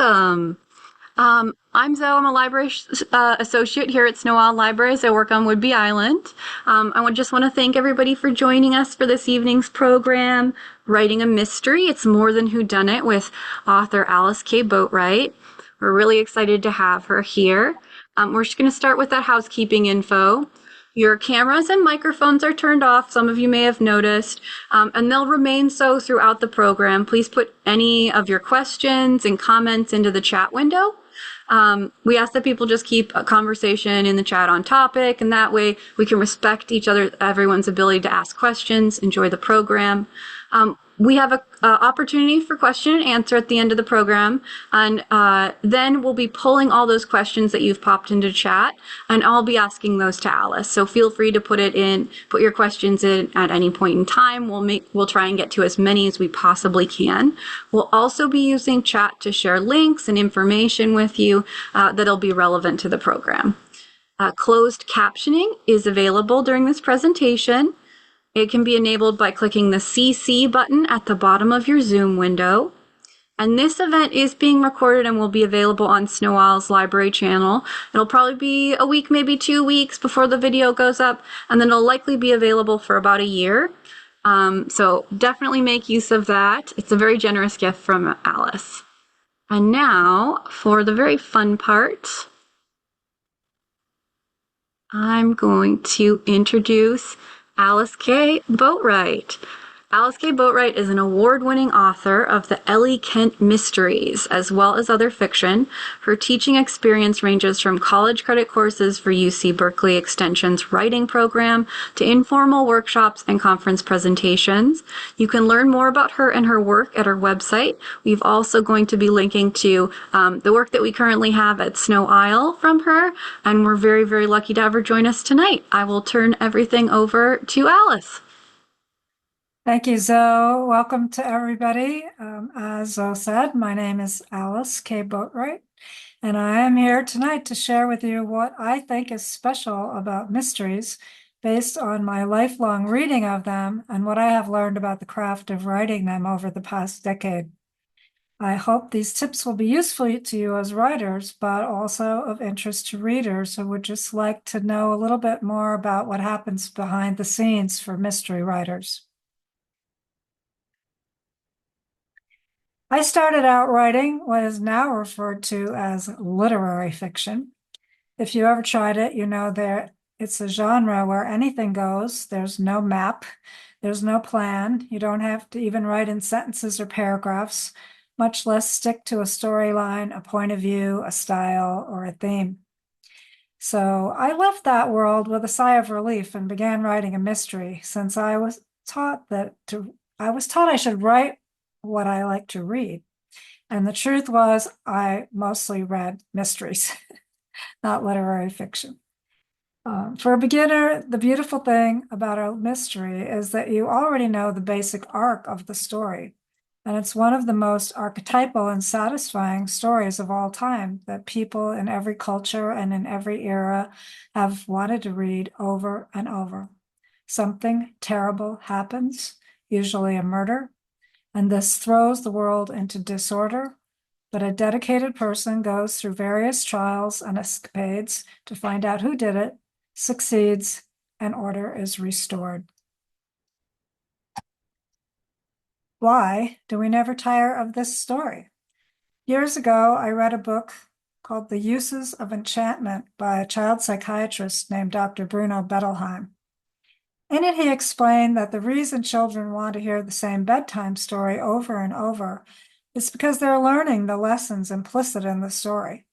welcome. I'm Zoe. I'm a library associate here at Snow Isle Libraries. I work on Woodby Island. Just want to thank everybody for joining us for this evening's program, Writing a Mystery. It's More Than Whodunit with author Alice K. Boatwright. We're really excited to have her here. We're just going to start with that housekeeping info. Your cameras and microphones are turned off, some of you may have noticed, and they'll remain so throughout the program. Please put any of your questions and comments into the chat window. We ask that people just keep a conversation in the chat on topic, and that way we can respect everyone's ability to ask questions, enjoy the program. We have an opportunity for question and answer at the end of the program, and then we'll be pulling all those questions that you've popped into chat, and I'll be asking those to Alice. So feel free to put your questions in at any point in time. We'll try and get to as many as we possibly can. We'll also be using chat to share links and information with you that'll be relevant to the program. Closed captioning is available during this presentation. It can be enabled by clicking the CC button at the bottom of your Zoom window. And this event is being recorded and will be available on Snow Isle's library channel. It'll probably be a week, maybe 2 weeks before the video goes up, and then it'll likely be available for about a year. So definitely make use of that. It's a very generous gift from Alice. And now for the very fun part, I'm going to introduce Alice K. Boatwright. Alice K. Boatwright is an award-winning author of the Ellie Kent Mysteries, as well as other fiction. Her teaching experience ranges from college credit courses for UC Berkeley Extension's writing program to informal workshops and conference presentations. You can learn more about her and her work at her website. We've also going to be linking to the work that we currently have at Snow Isle from her, and we're very, very lucky to have her join us tonight. I will turn everything over to Alice. Thank you, Zoe. Welcome to everybody. As Zoe said, my name is Alice K. Boatwright, and I am here tonight to share with you what I think is special about mysteries based on my lifelong reading of them and what I have learned about the craft of writing them over the past decade. I hope these tips will be useful to you as writers, but also of interest to readers who would just like to know a little bit more about what happens behind the scenes for mystery writers. I started out writing what is now referred to as literary fiction. If you ever tried it, you know that it's a genre where anything goes. There's no map, there's no plan. You don't have to even write in sentences or paragraphs, much less stick to a storyline, a point of view, a style, or a theme. So I left that world with a sigh of relief and began writing a mystery, since I was taught I should write what I like to read. And the truth was, I mostly read mysteries, not literary fiction. For a beginner, the beautiful thing about a mystery is that you already know the basic arc of the story. And it's one of the most archetypal and satisfying stories of all time that people in every culture and in every era have wanted to read over and over. Something terrible happens, usually a murder, and this throws the world into disorder, but a dedicated person goes through various trials and escapades to find out who did it, succeeds, and order is restored. Why do we never tire of this story? Years ago, I read a book called The Uses of Enchantment by a child psychiatrist named Dr. Bruno Bettelheim. In it, he explained that the reason children want to hear the same bedtime story over and over is because they're learning the lessons implicit in the story.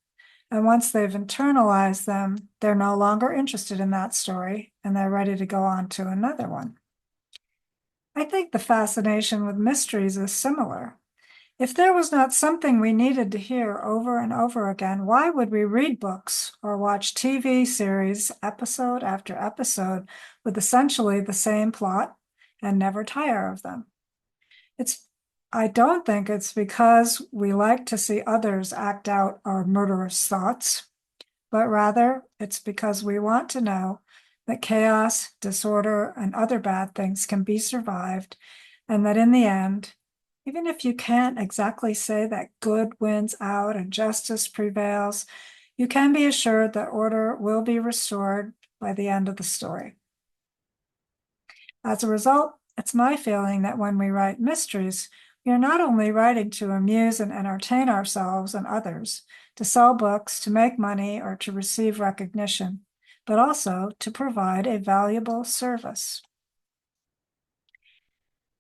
And once they've internalized them, they're no longer interested in that story, and they're ready to go on to another one. I think the fascination with mysteries is similar. If there was not something we needed to hear over and over again, why would we read books or watch TV series episode after episode with essentially the same plot and never tire of them? I don't think it's because we like to see others act out our murderous thoughts, but rather it's because we want to know that chaos, disorder, and other bad things can be survived, and that in the end, Even if you can't exactly say that good wins out and justice prevails, you can be assured that order will be restored by the end of the story. As a result, it's my feeling that when we write mysteries, we are not only writing to amuse and entertain ourselves and others, to sell books, to make money, or to receive recognition, but also to provide a valuable service.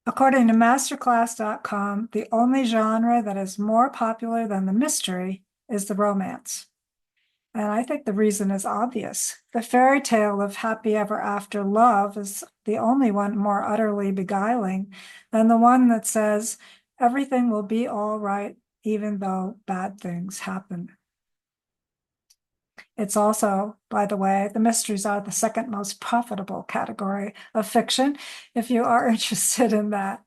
According to masterclass.com, the only genre that is more popular than the mystery is the romance. And I think the reason is obvious. The fairy tale of happy ever after love is the only one more utterly beguiling than the one that says everything will be all right, even though bad things happen. It's also, by the way, the mysteries are the second most profitable category of fiction, if you are interested in that.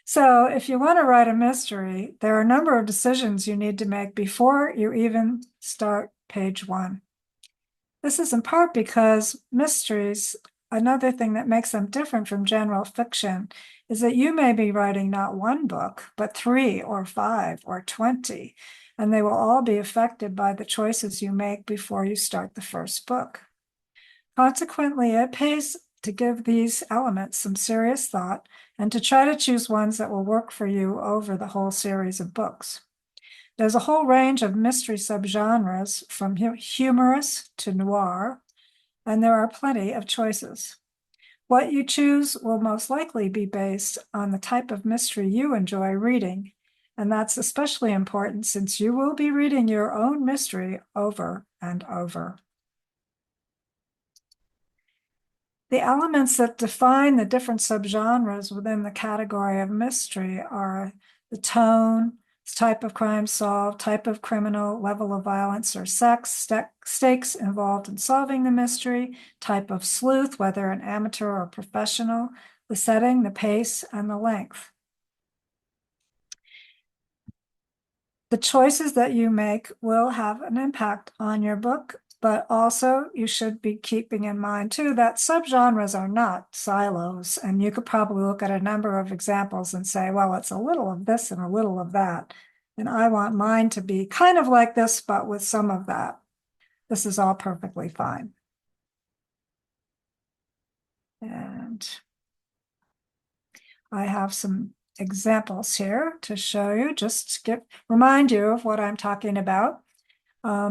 So if you want to write a mystery, there are a number of decisions you need to make before you even start page one. This is in part because mysteries, another thing that makes them different from general fiction, is that you may be writing not one book, but 3 or 5 or 20, and they will all be affected by the choices you make before you start the first book. Consequently, it pays to give these elements some serious thought and to try to choose ones that will work for you over the whole series of books. There's a whole range of mystery subgenres from humorous to noir, and there are plenty of choices. What you choose will most likely be based on the type of mystery you enjoy reading, and that's especially important since you will be reading your own mystery over and over. The elements that define the different subgenres within the category of mystery are the tone, type of crime solved, type of criminal, level of violence or sex, stakes involved in solving the mystery, type of sleuth, whether an amateur or professional, the setting, the pace, and the length. The choices that you make will have an impact on your book, but also you should be keeping in mind too that subgenres are not silos, and you could probably look at a number of examples and say, well, it's a little of this and a little of that. And I want mine to be kind of like this, but with some of that. This is all perfectly fine. And I have some examples here to show you, just to remind you of what I'm talking about.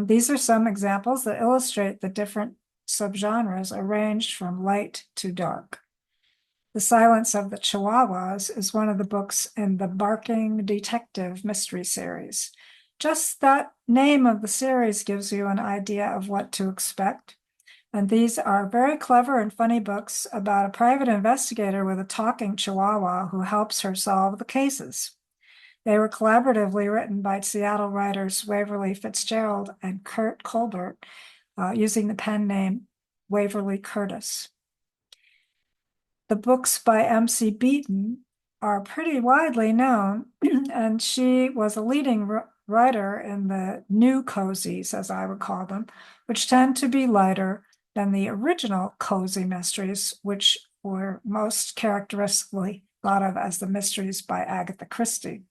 These are some examples that illustrate the different subgenres arranged from light to dark. The Silence of the Chihuahuas is one of the books in the Barking Detective Mystery Series. Just that name of the series gives you an idea of what to expect. And these are very clever and funny books about a private investigator with a talking chihuahua who helps her solve the cases. They were collaboratively written by Seattle writers Waverly Fitzgerald and Kurt Colbert, using the pen name Waverly Curtis. The books by M.C. Beaton are pretty widely known, and she was a leading writer in the new cozies, as I would call them, which tend to be lighter than the original cozy mysteries, which were most characteristically thought of as the mysteries by Agatha Christie.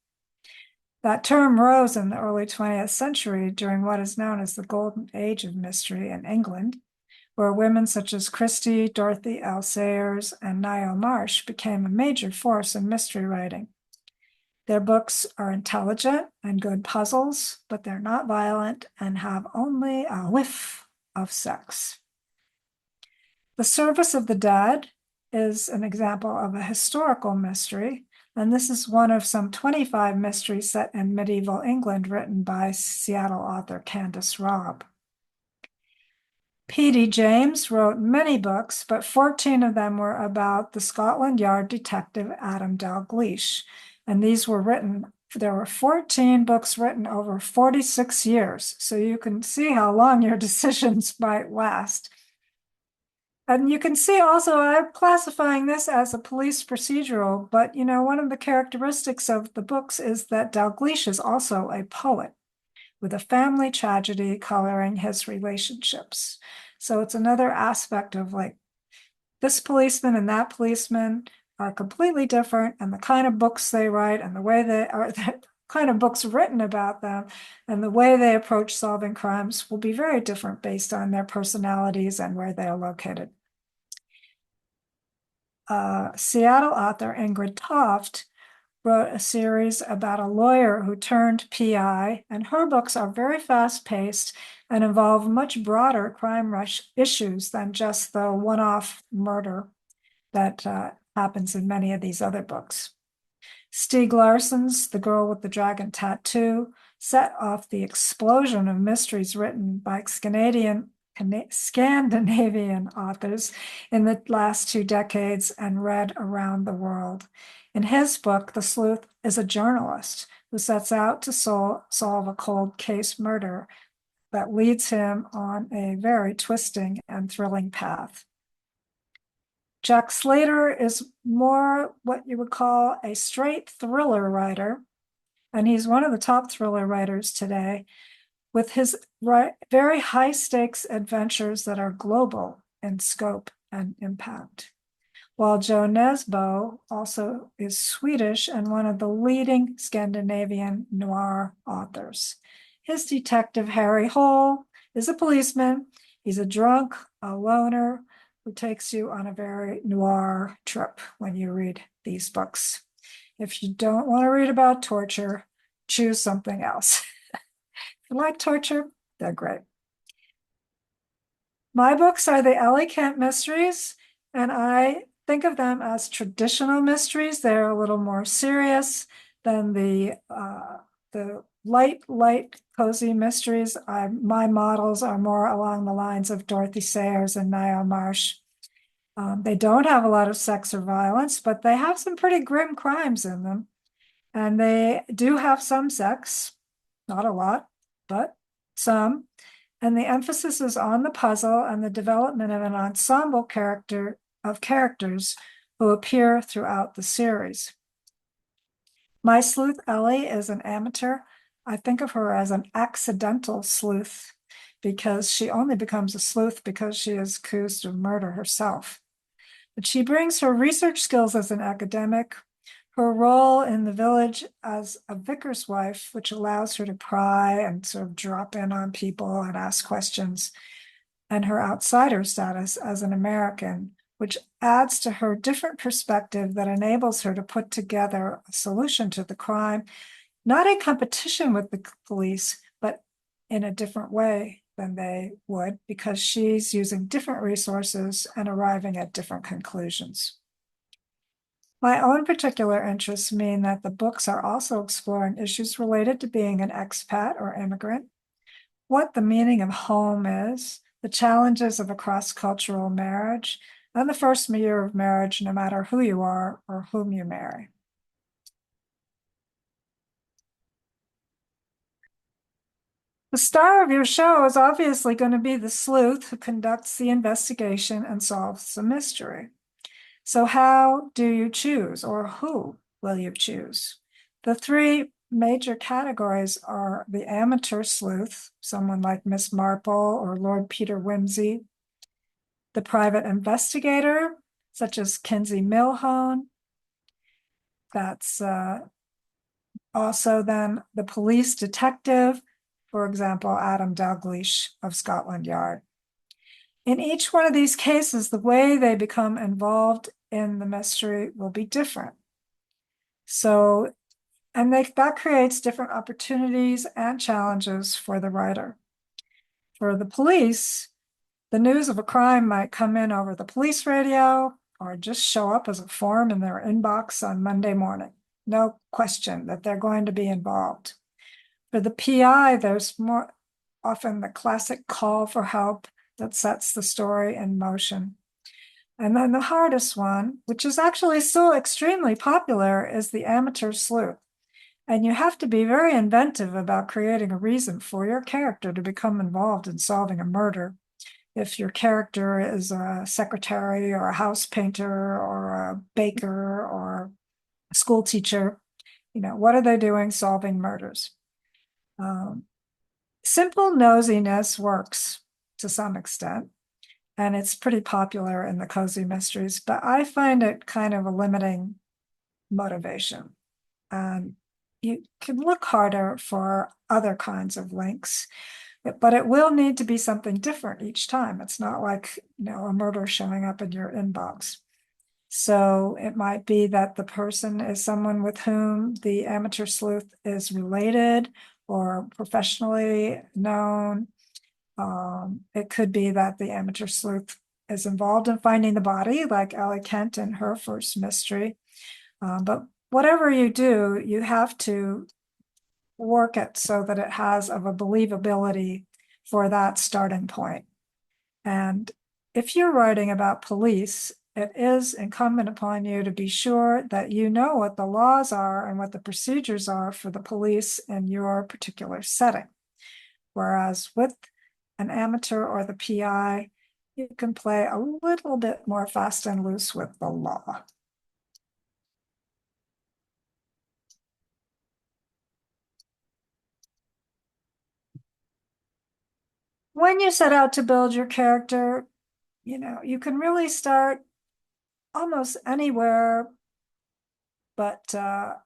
That term rose in the early 20th century during what is known as the Golden Age of Mystery in England, where women such as Christie, Dorothy L. Sayers, and Ngaio Marsh became a major force in mystery writing. Their books are intelligent and good puzzles, but they're not violent and have only a whiff of sex. The Service of the Dead is an example of a historical mystery, and this is one of some 25 mysteries set in medieval England written by Seattle author Candace Robb. P.D. James wrote many books, but 14 of them were about the Scotland Yard detective Adam Dalgleish, and these were written, there were 14 books written over 46 years, so you can see how long your decisions might last. And you can see also, I'm classifying this as a police procedural, but you know, one of the characteristics of the books is that Dalgleish is also a poet with a family tragedy coloring his relationships. So it's another aspect of like this policeman and that policeman are completely different, and the kind of books they write and the way they are, the kind of books written about them and the way they approach solving crimes will be very different based on their personalities and where they are located. Seattle author Ingrid Toft wrote a series about a lawyer who turned PI, and her books are very fast-paced and involve much broader crime rush issues than just the one-off murder that happens in many of these other books. Stieg Larsson's The Girl with the Dragon Tattoo set off the explosion of mysteries written by Scandinavian authors in the last 2 decades and read around the world. In his book, the sleuth is a journalist who sets out to solve a cold case murder that leads him on a very twisting and thrilling path. Jack Slater is more what you would call a straight thriller writer, and he's one of the top thriller writers today, with his very high stakes adventures that are global in scope and impact. While Jo Nesbø also is Swedish and one of the leading Scandinavian noir authors. His detective, Harry Hole, is a policeman. He's a drunk, a loner, who takes you on a very noir trip when you read these books. If you don't want to read about torture, choose something else. If you like torture, they're great. My books are the Ellie Kent mysteries, and I think of them as traditional mysteries. They're a little more serious than the light, cozy mysteries. My models are more along the lines of Dorothy Sayers and Ngaio Marsh. They don't have a lot of sex or violence, but they have some pretty grim crimes in them. And they do have some sex, not a lot, but some. And the emphasis is on the puzzle and the development of an ensemble of characters who appear throughout the series. My sleuth Ellie is an amateur. I think of her as an accidental sleuth because she only becomes a sleuth because she is accused of murder herself. But she brings her research skills as an academic, her role in the village as a vicar's wife, which allows her to pry and sort of drop in on people and ask questions, and her outsider status as an American, which adds to her different perspective that enables her to put together a solution to the crime, not in competition with the police, but in a different way than they would, because she's using different resources and arriving at different conclusions. My own particular interests mean that the books are also exploring issues related to being an expat or immigrant, what the meaning of home is, the challenges of a cross-cultural marriage, and the first year of marriage, no matter who you are or whom you marry. The star of your show is obviously going to be the sleuth who conducts the investigation and solves the mystery. So how do you choose, or who will you choose? The 3 major categories are the amateur sleuth, someone like Miss Marple or Lord Peter Wimsey, the private investigator, such as Kinsey Milhone. That's also then the police detective, for example, Adam Dalgleish of Scotland Yard. In each one of these cases, the way they become involved in the mystery will be different. So, and that creates different opportunities and challenges for the writer. For the police, the news of a crime might come in over the police radio or just show up as a form in their inbox on Monday morning. No question that they're going to be involved. For the PI, there's more often the classic call for help that sets the story in motion. And then the hardest one, which is actually still extremely popular, is the amateur sleuth. And you have to be very inventive about creating a reason for your character to become involved in solving a murder. If your character is a secretary or a house painter or a baker or a school teacher, what are they doing solving murders? Simple nosiness works to some extent. and it's pretty popular in the cozy mysteries, but I find it kind of a limiting motivation. You can look harder for other kinds of links, but it will need to be something different each time. It's not like, a murder showing up in your inbox. So it might be that the person is someone with whom the amateur sleuth is related or professionally known. It could be that the amateur sleuth is involved in finding the body, like Ellie Kent in her first mystery. But whatever you do, you have to work it so that it has of a believability for that starting point. And if you're writing about police, it is incumbent upon you to be sure that you know what the laws are and what the procedures are for the police in your particular setting. Whereas with an amateur or the PI, you can play a little bit more fast and loose with the law. When you set out to build your character, you can really start almost anywhere, but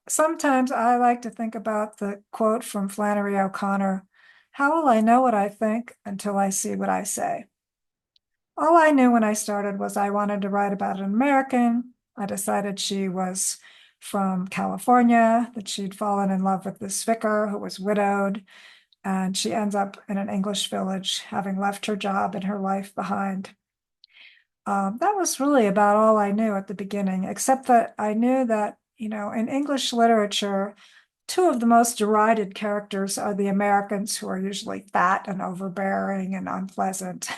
sometimes I like to think about the quote from Flannery O'Connor, "How will I know what I think until I see what I say?" All I knew when I started was I wanted to write about an American. I decided she was from California, that she'd fallen in love with this vicar who was widowed, and she ends up in an English village, having left her job and her life behind. That was really about all I knew at the beginning, except that I knew that, in English literature, two of the most derided characters are the Americans, who are usually fat and overbearing and unpleasant,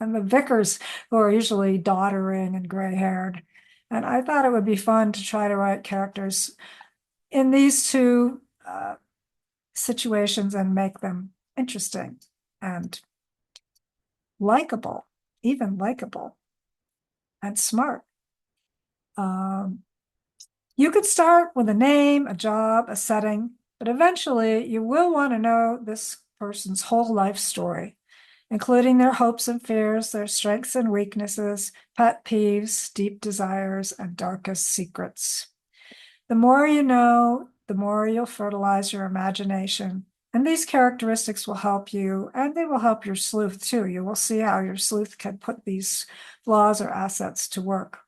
and the vicars, who are usually doddering and gray-haired. And I thought it would be fun to try to write characters in these two situations and make them interesting and likable, even likable and smart. You could start with a name, a job, a setting, but eventually you will want to know this person's whole life story, including their hopes and fears, their strengths and weaknesses, pet peeves, deep desires, and darkest secrets. The more you know, the more you'll fertilize your imagination. And these characteristics will help you, and they will help your sleuth too. You will see how your sleuth can put these flaws or assets to work.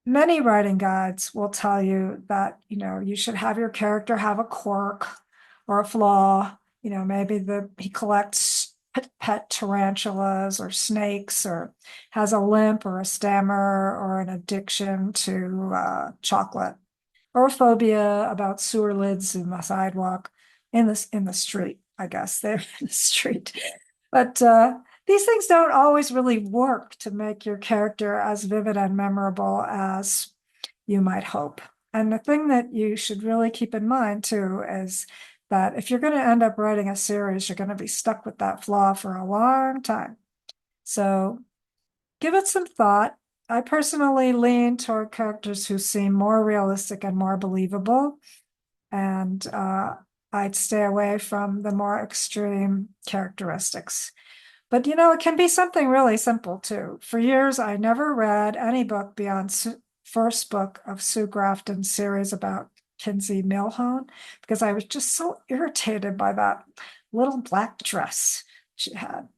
Many writing guides will tell you that, you should have your character have a quirk or a flaw. Maybe he collects pet tarantulas or snakes, or has a limp or a stammer or an addiction to chocolate, or a phobia about sewer lids in the sidewalk, in the street, I guess they're in the street. But these things don't always really work to make your character as vivid and memorable as you might hope. And the thing that you should really keep in mind too is that if you're going to end up writing a series, you're going to be stuck with that flaw for a long time. So give it some thought. I personally lean toward characters who seem more realistic and more believable. And I'd stay away from the more extreme characteristics. But it can be something really simple too. For years, I never read any book beyond first book of Sue Grafton's series about Kinsey Millhone, because I was just so irritated by that little black dress she had.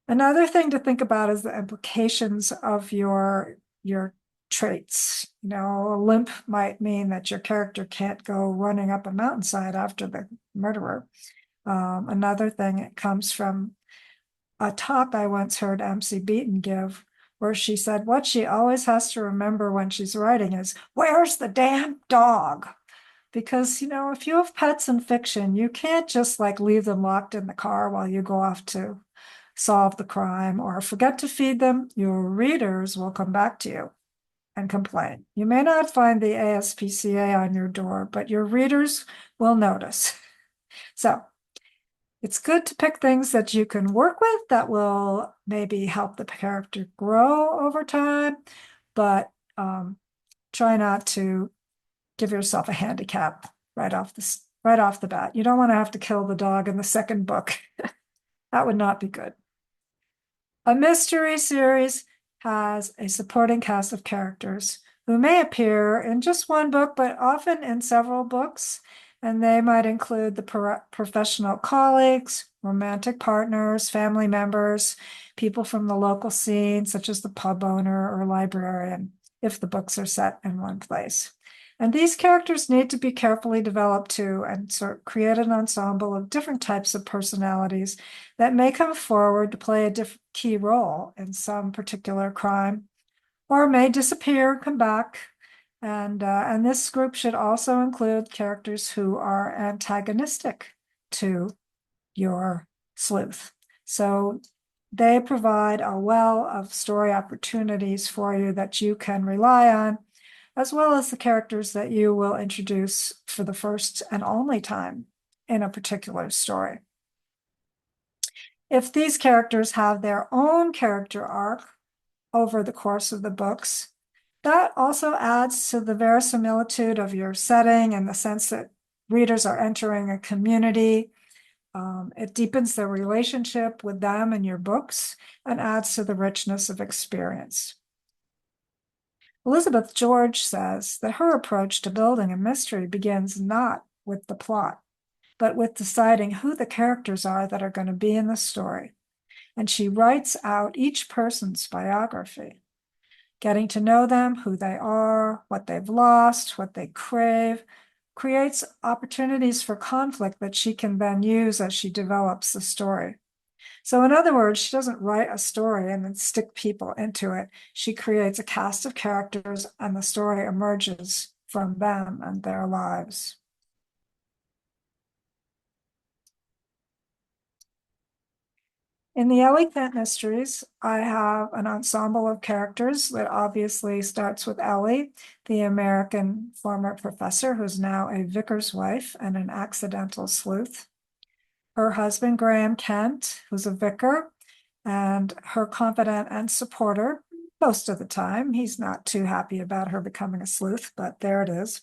Another thing to think about is the implications of your traits. A limp might mean that your character can't go running up a mountainside after the murderer. Another thing, it comes from a talk I once heard MC Beaton give, where she said what she always has to remember when she's writing is, where's the damn dog? Because, if you have pets in fiction, you can't just leave them locked in the car while you go off to solve the crime or forget to feed them. Your readers will come back to you and complain. You may not find the ASPCA on your door, but your readers will notice. So it's good to pick things that you can work with that will maybe help the character grow over time, but try not to give yourself a handicap right off the bat. You don't want to have to kill the dog in the second book. That would not be good. A mystery series has a supporting cast of characters who may appear in just one book, but often in several books. And they might include the professional colleagues, romantic partners, family members, people from the local scene, such as the pub owner or librarian, if the books are set in one place. And these characters need to be carefully developed too, and sort of create an ensemble of different types of personalities that may come forward to play a key role in some particular crime, or may disappear and come back. And this group should also include characters who are antagonistic to your sleuth. So they provide a well of story opportunities for you that you can rely on, as well as the characters that you will introduce for the first and only time in a particular story. If these characters have their own character arc over the course of the books, that also adds to the verisimilitude of your setting and the sense that readers are entering a community. It deepens their relationship with them and your books and adds to the richness of experience. Elizabeth George says that her approach to building a mystery begins not with the plot, but with deciding who the characters are that are going to be in the story. And she writes out each person's biography, getting to know them, who they are, what they've lost, what they crave, creates opportunities for conflict that she can then use as she develops the story. So in other words, she doesn't write a story and then stick people into it. She creates a cast of characters and the story emerges from them and their lives. In the Ellie Kent Mysteries, I have an ensemble of characters that obviously starts with Ellie, the American former professor who's now a vicar's wife and an accidental sleuth. Her husband, Graham Kent, who's a vicar, and her confidant and supporter most of the time. He's not too happy about her becoming a sleuth, but there it is.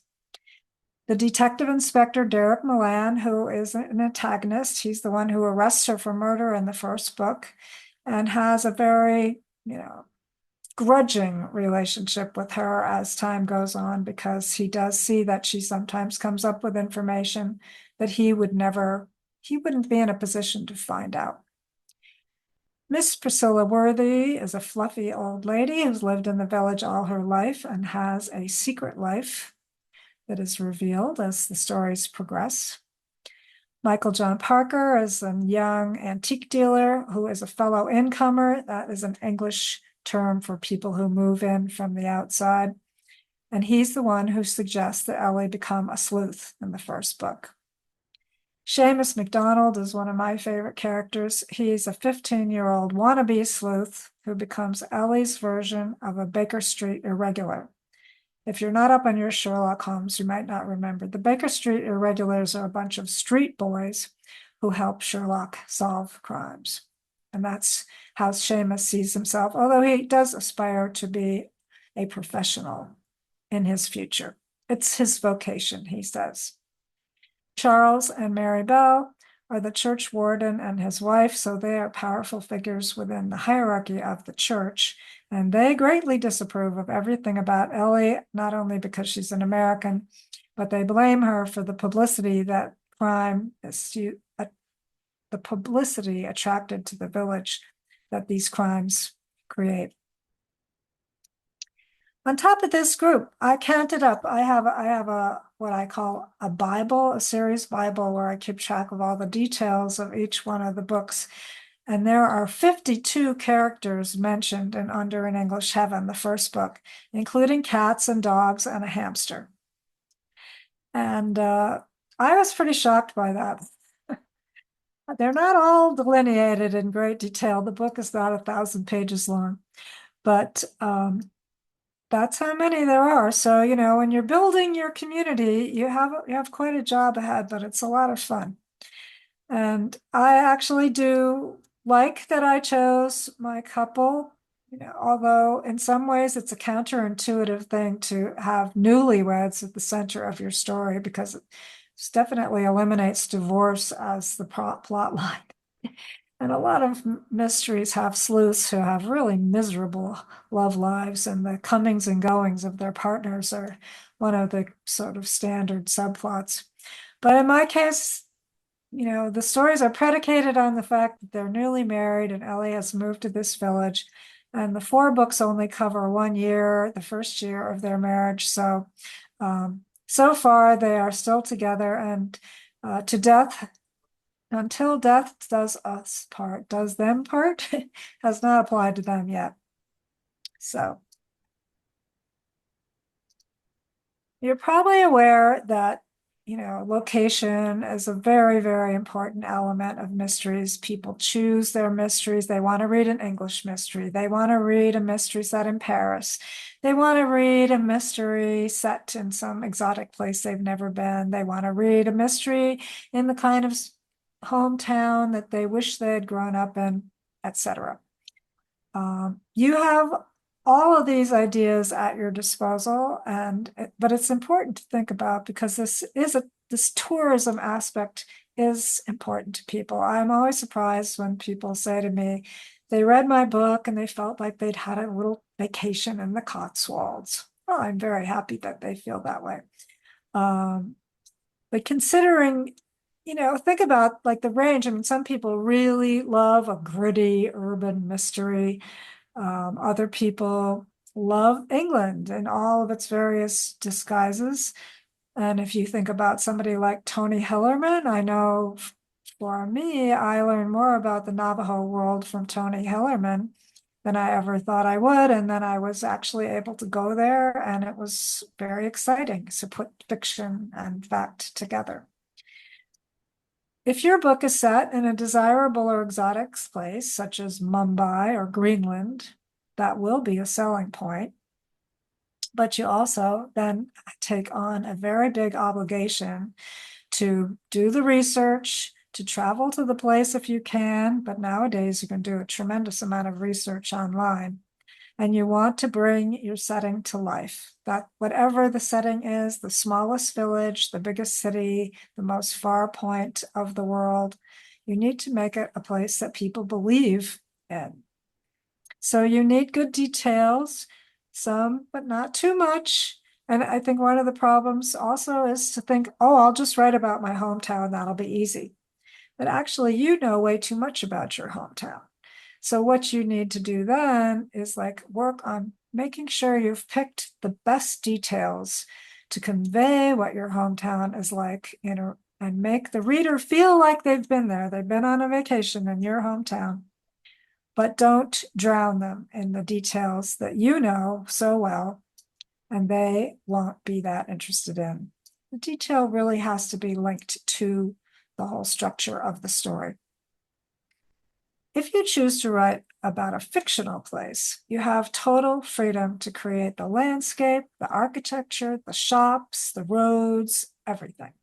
The detective inspector, Derek Milan, who is an antagonist. He's the one who arrests her for murder in the first book and has a very, grudging relationship with her as time goes on, because he does see that she sometimes comes up with information that he wouldn't be in a position to find out. Miss Priscilla Worthy is a fluffy old lady who's lived in the village all her life and has a secret life that is revealed as the stories progress. Michael John Parker is a young antique dealer who is a fellow incomer. That is an English term for people who move in from the outside. And he's the one who suggests that Ellie become a sleuth in the first book. Seamus MacDonald is one of my favorite characters. He's a 15-year-old wannabe sleuth who becomes Ellie's version of a Baker Street irregular. If you're not up on your Sherlock Holmes, you might not remember. The Baker Street irregulars are a bunch of street boys who help Sherlock solve crimes. And that's how Seamus sees himself, although he does aspire to be a professional in his future. It's his vocation, he says. Charles and Mary Bell are the church warden and his wife, so they are powerful figures within the hierarchy of the church. And they greatly disapprove of everything about Ellie, not only because she's an American, but they blame her for the publicity that crime is, the publicity attracted to the village that these crimes create. On top of this group, I counted up. I have a what I call a Bible, a series Bible, where I keep track of all the details of each one of the books. And there are 52 characters mentioned in Under an English Heaven, the first book, including cats and dogs and a hamster. And I was pretty shocked by that. They're not all delineated in great detail. The book is not 1,000 pages long, but that's how many there are. So, when you're building your community, you have quite a job ahead, but it's a lot of fun. And I actually do like that I chose my couple, although in some ways it's a counterintuitive thing to have newlyweds at the center of your story, because it definitely eliminates divorce as the plot line. And a lot of mysteries have sleuths who have really miserable love lives, and the comings and goings of their partners are one of the sort of standard subplots. But in my case, the stories are predicated on the fact that they're newly married and Ellie has moved to this village. And the 4 books only cover 1 year, the first year of their marriage. So far they are still together, and to death, until death does us part, does them part, has not applied to them yet. So you're probably aware that, location is a very, very important element of mysteries. People choose their mysteries. They want to read an English mystery. They want to read a mystery set in Paris. They want to read a mystery set in some exotic place they've never been. They want to read a mystery in the kind of hometown that they wish they had grown up in, etc. You have all of these ideas at your disposal, but it's important to think about, because this tourism aspect is important to people. I'm always surprised when people say to me they read my book and they felt like they'd had a little vacation in the Cotswolds. Well, I'm very happy that they feel that way. But considering, think about like the range. I mean, some people really love a gritty urban mystery. Other people love England and all of its various disguises. And if you think about somebody like Tony Hillerman, I know for me, I learned more about the Navajo world from Tony Hillerman than I ever thought I would. And then I was actually able to go there, and it was very exciting to put fiction and fact together. If your book is set in a desirable or exotic place, such as Mumbai or Greenland, that will be a selling point. But you also then take on a very big obligation to do the research, to travel to the place if you can. But nowadays you can do a tremendous amount of research online. And you want to bring your setting to life. That whatever the setting is, the smallest village, the biggest city, the most far point of the world, you need to make it a place that people believe in. So you need good details, some, but not too much. And I think one of the problems also is to think, oh, I'll just write about my hometown, that'll be easy. But actually, you know way too much about your hometown. So what you need to do then is like work on making sure you've picked the best details to convey what your hometown is like, and make the reader feel like they've been there. They've been on a vacation in your hometown, but don't drown them in the details that you know so well, and they won't be that interested in. The detail really has to be linked to the whole structure of the story. If you choose to write about a fictional place, you have total freedom to create the landscape, the architecture, the shops, the roads, everything.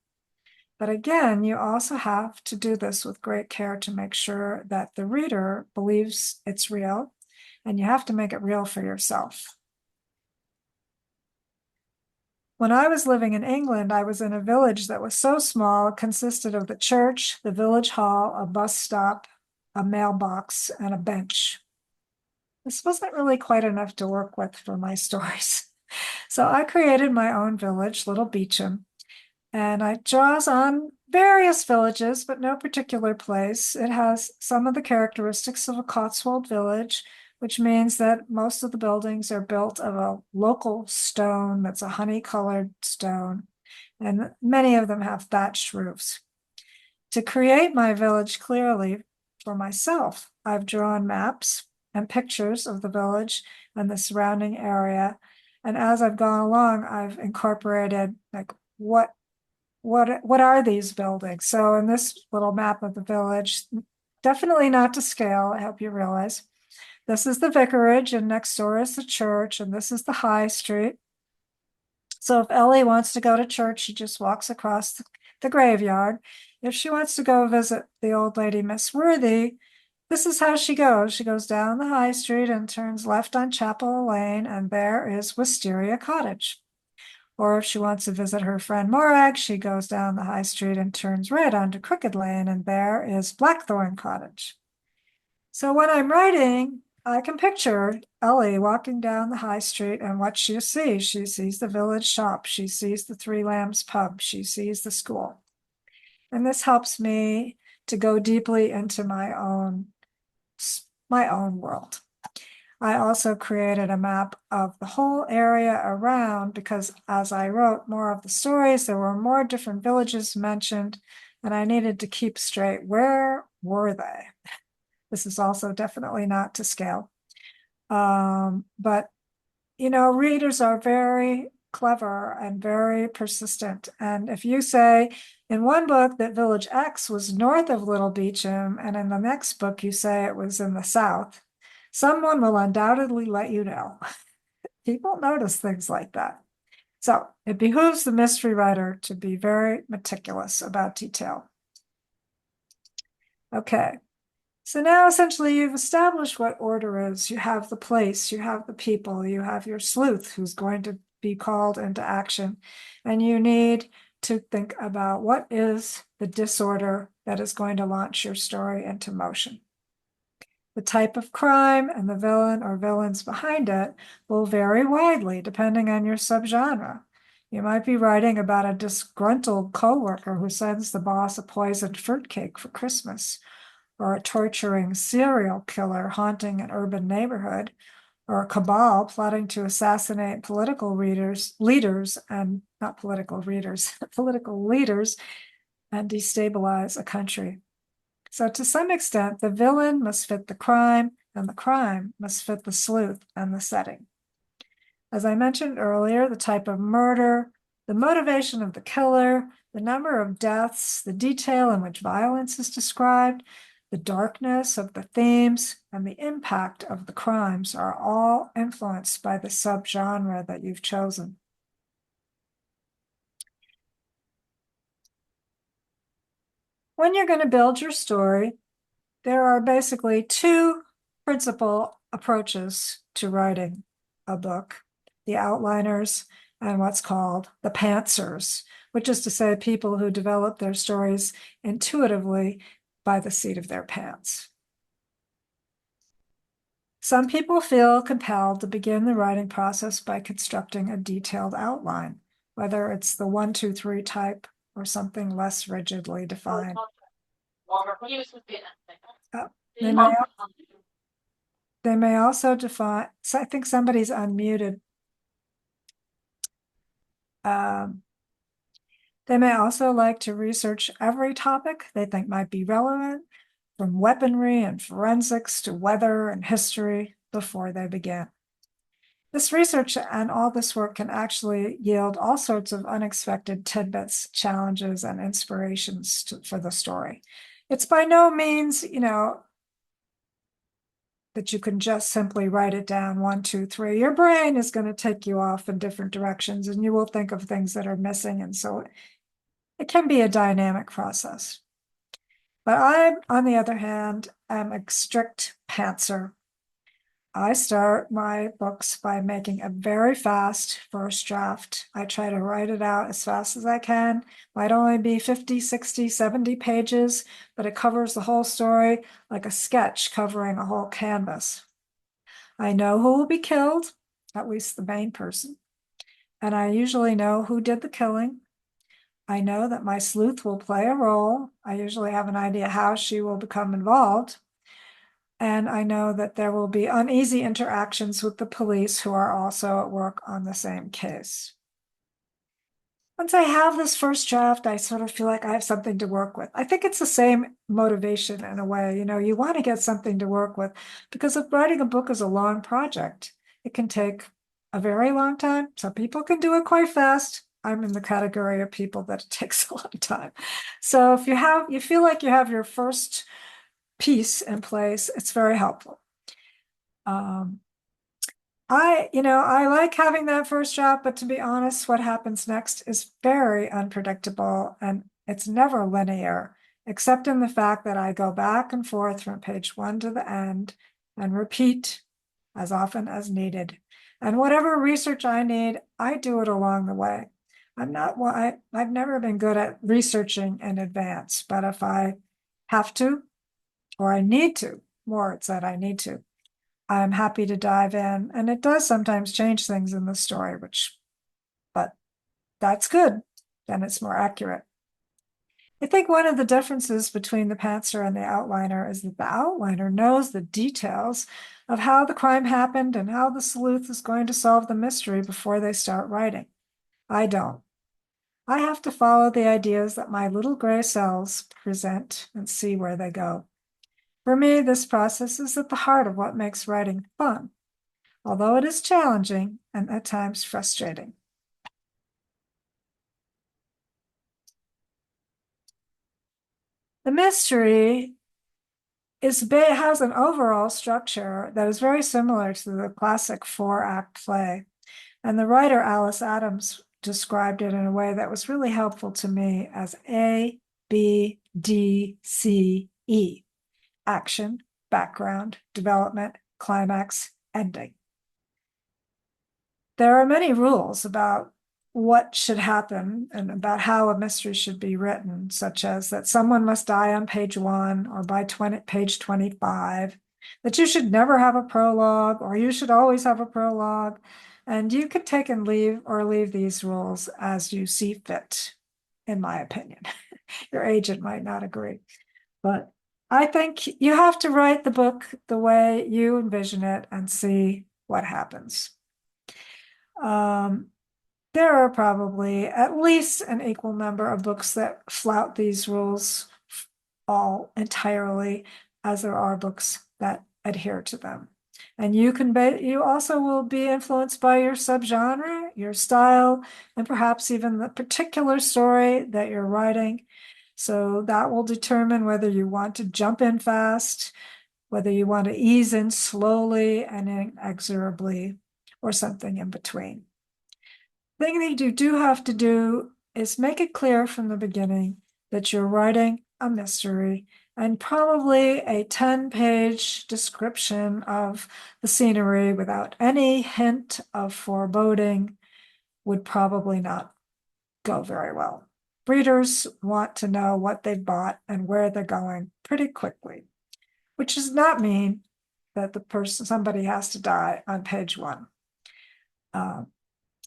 But again, you also have to do this with great care to make sure that the reader believes it's real, and you have to make it real for yourself. When I was living in England, I was in a village that was so small, it consisted of the church, the village hall, a bus stop, a mailbox, and a bench. This wasn't really quite enough to work with for my stories. So I created my own village, Little Beecham, and I draws on various villages, but no particular place. It has some of the characteristics of a Cotswold village, which means that most of the buildings are built of a local stone that's a honey-colored stone, and many of them have thatched roofs. To create my village clearly for myself, I've drawn maps and pictures of the village and the surrounding area. And as I've gone along, I've incorporated like what are these buildings? So in this little map of the village, definitely not to scale, I hope you realize. This is the vicarage, and next door is the church, and this is the high street. So if Ellie wants to go to church, she just walks across the graveyard. If she wants to go visit the old lady, Miss Worthy, this is how she goes. She goes down the high street and turns left on Chapel Lane, and there is Wisteria Cottage. Or if she wants to visit her friend Morag, she goes down the high street and turns right onto Crooked Lane, and there is Blackthorn Cottage. So when I'm writing, I can picture Ellie walking down the high street, and what she sees. She sees the village shop. She sees the Three Lambs pub. She sees the school. And this helps me to go deeply into my own world. I also created a map of the whole area around because as I wrote more of the stories, there were more different villages mentioned, and I needed to keep straight where were they? This is also definitely not to scale. But readers are very clever and very persistent. And if you say in one book that Village X was north of Little Beecham, and in the next book you say it was in the south, someone will undoubtedly let you know. People notice things like that. So it behooves the mystery writer to be very meticulous about detail. Okay. So now essentially you've established what order is. You have the place, you have the people, you have your sleuth who's going to be called into action, and you need to think about what is the disorder that is going to launch your story into motion. The type of crime and the villain or villains behind it will vary widely depending on your subgenre. You might be writing about a disgruntled coworker who sends the boss a poisoned fruitcake for Christmas, or a torturing serial killer haunting an urban neighborhood, or a cabal plotting to assassinate political leaders and not political readers, political leaders and destabilize a country. So to some extent, the villain must fit the crime, and the crime must fit the sleuth and the setting. As I mentioned earlier, the type of murder, the motivation of the killer, the number of deaths, the detail in which violence is described, the darkness of the themes, and the impact of the crimes are all influenced by the subgenre that you've chosen. When you're going to build your story, there are basically two principal approaches to writing a book: the outliners and what's called the pantsers, which is to say people who develop their stories intuitively by the seat of their pants. Some people feel compelled to begin the writing process by constructing a detailed outline, whether it's the 1, 2, 3 type or something less rigidly defined. They may, they may also define, so I think somebody's unmuted. They may also like to research every topic they think might be relevant, from weaponry and forensics to weather and history, before they begin. This research and all this work can actually yield all sorts of unexpected tidbits, challenges, and inspirations for the story. It's by no means, that you can just simply write it down 1, 2, 3. Your brain is going to take you off in different directions, and you will think of things that are missing. And so it can be a dynamic process. But I, on the other hand, am a strict pantser. I start my books by making a very fast first draft. I try to write it out as fast as I can. Might only be 50, 60, 70 pages, but it covers the whole story like a sketch covering a whole canvas. I know who will be killed, at least the main person, and I usually know who did the killing. I know that my sleuth will play a role. I usually have an idea how she will become involved. And I know that there will be uneasy interactions with the police who are also at work on the same case. Once I have this first draft, I sort of feel like I have something to work with. I think it's the same motivation in a way. You want to get something to work with because if writing a book is a long project, it can take a very long time. Some people can do it quite fast. I'm in the category of people that it takes a long time. So if you feel like you have your first piece in place, it's very helpful. I like having that first draft, but to be honest, what happens next is very unpredictable and it's never linear, except in the fact that I go back and forth from page 1 to the end and repeat as often as needed. And whatever research I need, I do it along the way. I've never been good at researching in advance, but if I have to, or I need to, more that I need to. I'm happy to dive in, and it does sometimes change things in the story, but that's good. Then it's more accurate. I think one of the differences between the pantser and the outliner is that the outliner knows the details of how the crime happened and how the sleuth is going to solve the mystery before they start writing. I don't. I have to follow the ideas that my little gray cells present and see where they go. For me, this process is at the heart of what makes writing fun, although it is challenging and at times frustrating. The mystery has an overall structure that is very similar to the classic four-act play, and the writer Alice Adams described it in a way that was really helpful to me as A, B, D, C, E. Action, background, development, climax, ending. There are many rules about what should happen and about how a mystery should be written, such as that someone must die on page 1 or by page 25, that you should never have a prologue or you should always have a prologue. And you could take and leave these rules as you see fit, in my opinion. Your agent might not agree, but I think you have to write the book the way you envision it and see what happens. There are probably at least an equal number of books that flout these rules all entirely, as there are books that adhere to them. And you also will be influenced by your subgenre, your style, and perhaps even the particular story that you're writing. So that will determine whether you want to jump in fast, whether you want to ease in slowly and inexorably, or something in between. The thing that you do have to do is make it clear from the beginning that you're writing a mystery, and probably a 10-page description of the scenery without any hint of foreboding would probably not go very well. Readers want to know what they've bought and where they're going pretty quickly, which does not mean that somebody has to die on page 1.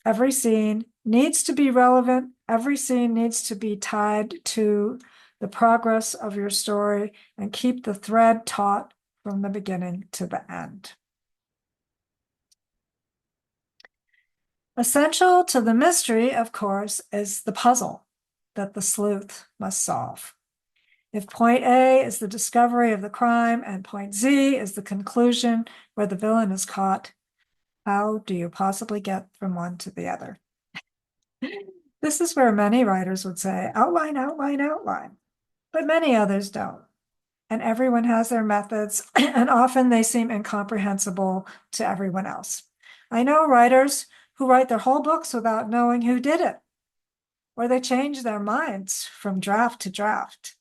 Every scene needs to be relevant. Every scene needs to be tied to the progress of your story and keep the thread taut from the beginning to the end. Essential to the mystery, of course, is the puzzle that the sleuth must solve. If point A is the discovery of the crime and point Z is the conclusion where the villain is caught, how do you possibly get from one to the other? This is where many writers would say, outline, outline, outline, but many others don't. And everyone has their methods, and often they seem incomprehensible to everyone else. I know writers who write their whole books without knowing who did it, or they change their minds from draft to draft.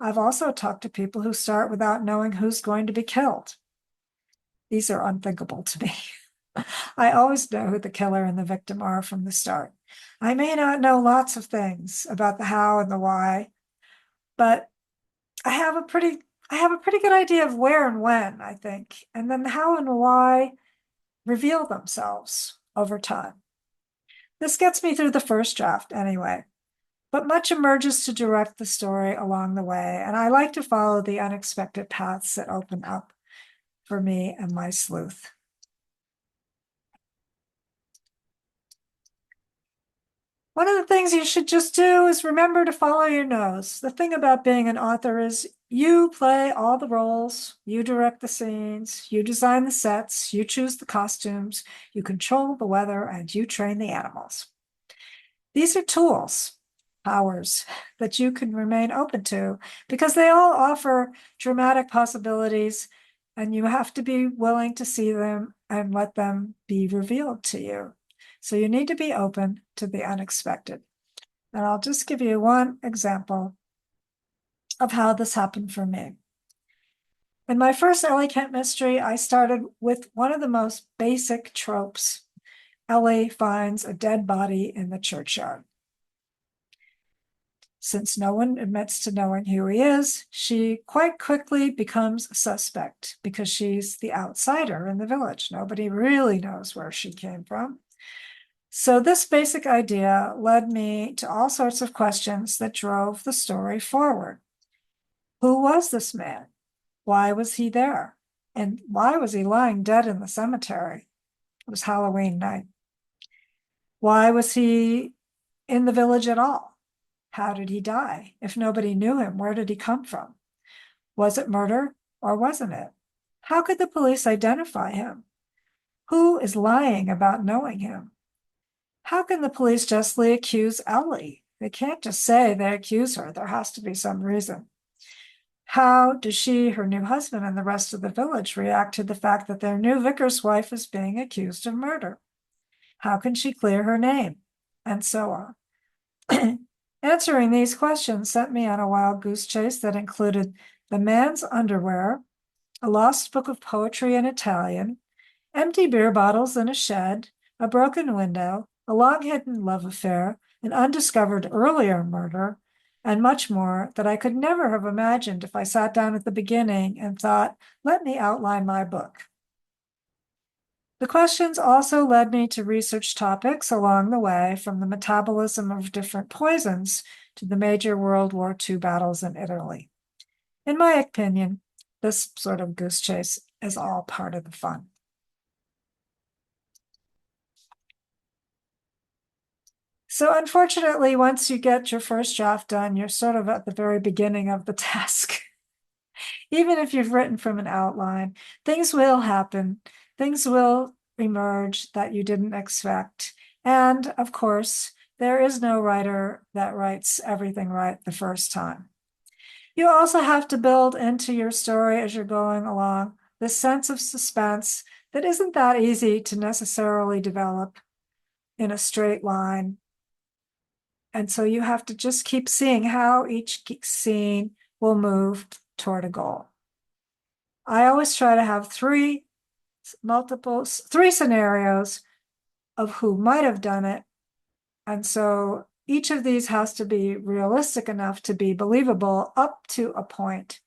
I've also talked to people who start without knowing who's going to be killed. These are unthinkable to me. I always know who the killer and the victim are from the start. I may not know lots of things about the how and the why, but I have a pretty good idea of where and when, I think, and then the how and why reveal themselves over time. This gets me through the first draft anyway, but much emerges to direct the story along the way, and I like to follow the unexpected paths that open up for me and my sleuth. One of the things you should just do is remember to follow your nose. The thing about being an author is you play all the roles, you direct the scenes, you design the sets, you choose the costumes, you control the weather, and you train the animals. These are tools, powers that you can remain open to because they all offer dramatic possibilities, and you have to be willing to see them and let them be revealed to you. So you need to be open to the unexpected. And I'll just give you one example of how this happened for me. In my first Ellie Kent mystery, I started with one of the most basic tropes. Ellie finds a dead body in the churchyard. Since no one admits to knowing who he is, she quite quickly becomes a suspect because she's the outsider in the village. Nobody really knows where she came from. So this basic idea led me to all sorts of questions that drove the story forward. Who was this man? Why was he there? And why was he lying dead in the cemetery? It was Halloween night. Why was he in the village at all? How did he die? If nobody knew him, where did he come from? Was it murder or wasn't it? How could the police identify him? Who is lying about knowing him? How can the police justly accuse Ellie? They can't just say they accuse her. There has to be some reason. How does she, her new husband, and the rest of the village react to the fact that their new vicar's wife is being accused of murder? How can she clear her name? And so on. Answering these questions sent me on a wild goose chase that included the man's underwear, a lost book of poetry in Italian, empty beer bottles in a shed, a broken window, a long-hidden love affair, an undiscovered earlier murder, and much more that I could never have imagined if I sat down at the beginning and thought, let me outline my book. The questions also led me to research topics along the way, from the metabolism of different poisons to the major World War II battles in Italy. In my opinion, this sort of goose chase is all part of the fun. So unfortunately, once you get your first draft done, you're sort of at the very beginning of the task. Even if you've written from an outline, things will happen. Things will emerge that you didn't expect. And of course, there is no writer that writes everything right the first time. You also have to build into your story as you're going along this sense of suspense that isn't that easy to necessarily develop in a straight line. And so you have to just keep seeing how each scene will move toward a goal. I always try to have three scenarios of who might have done it. And so each of these has to be realistic enough to be believable up to a point,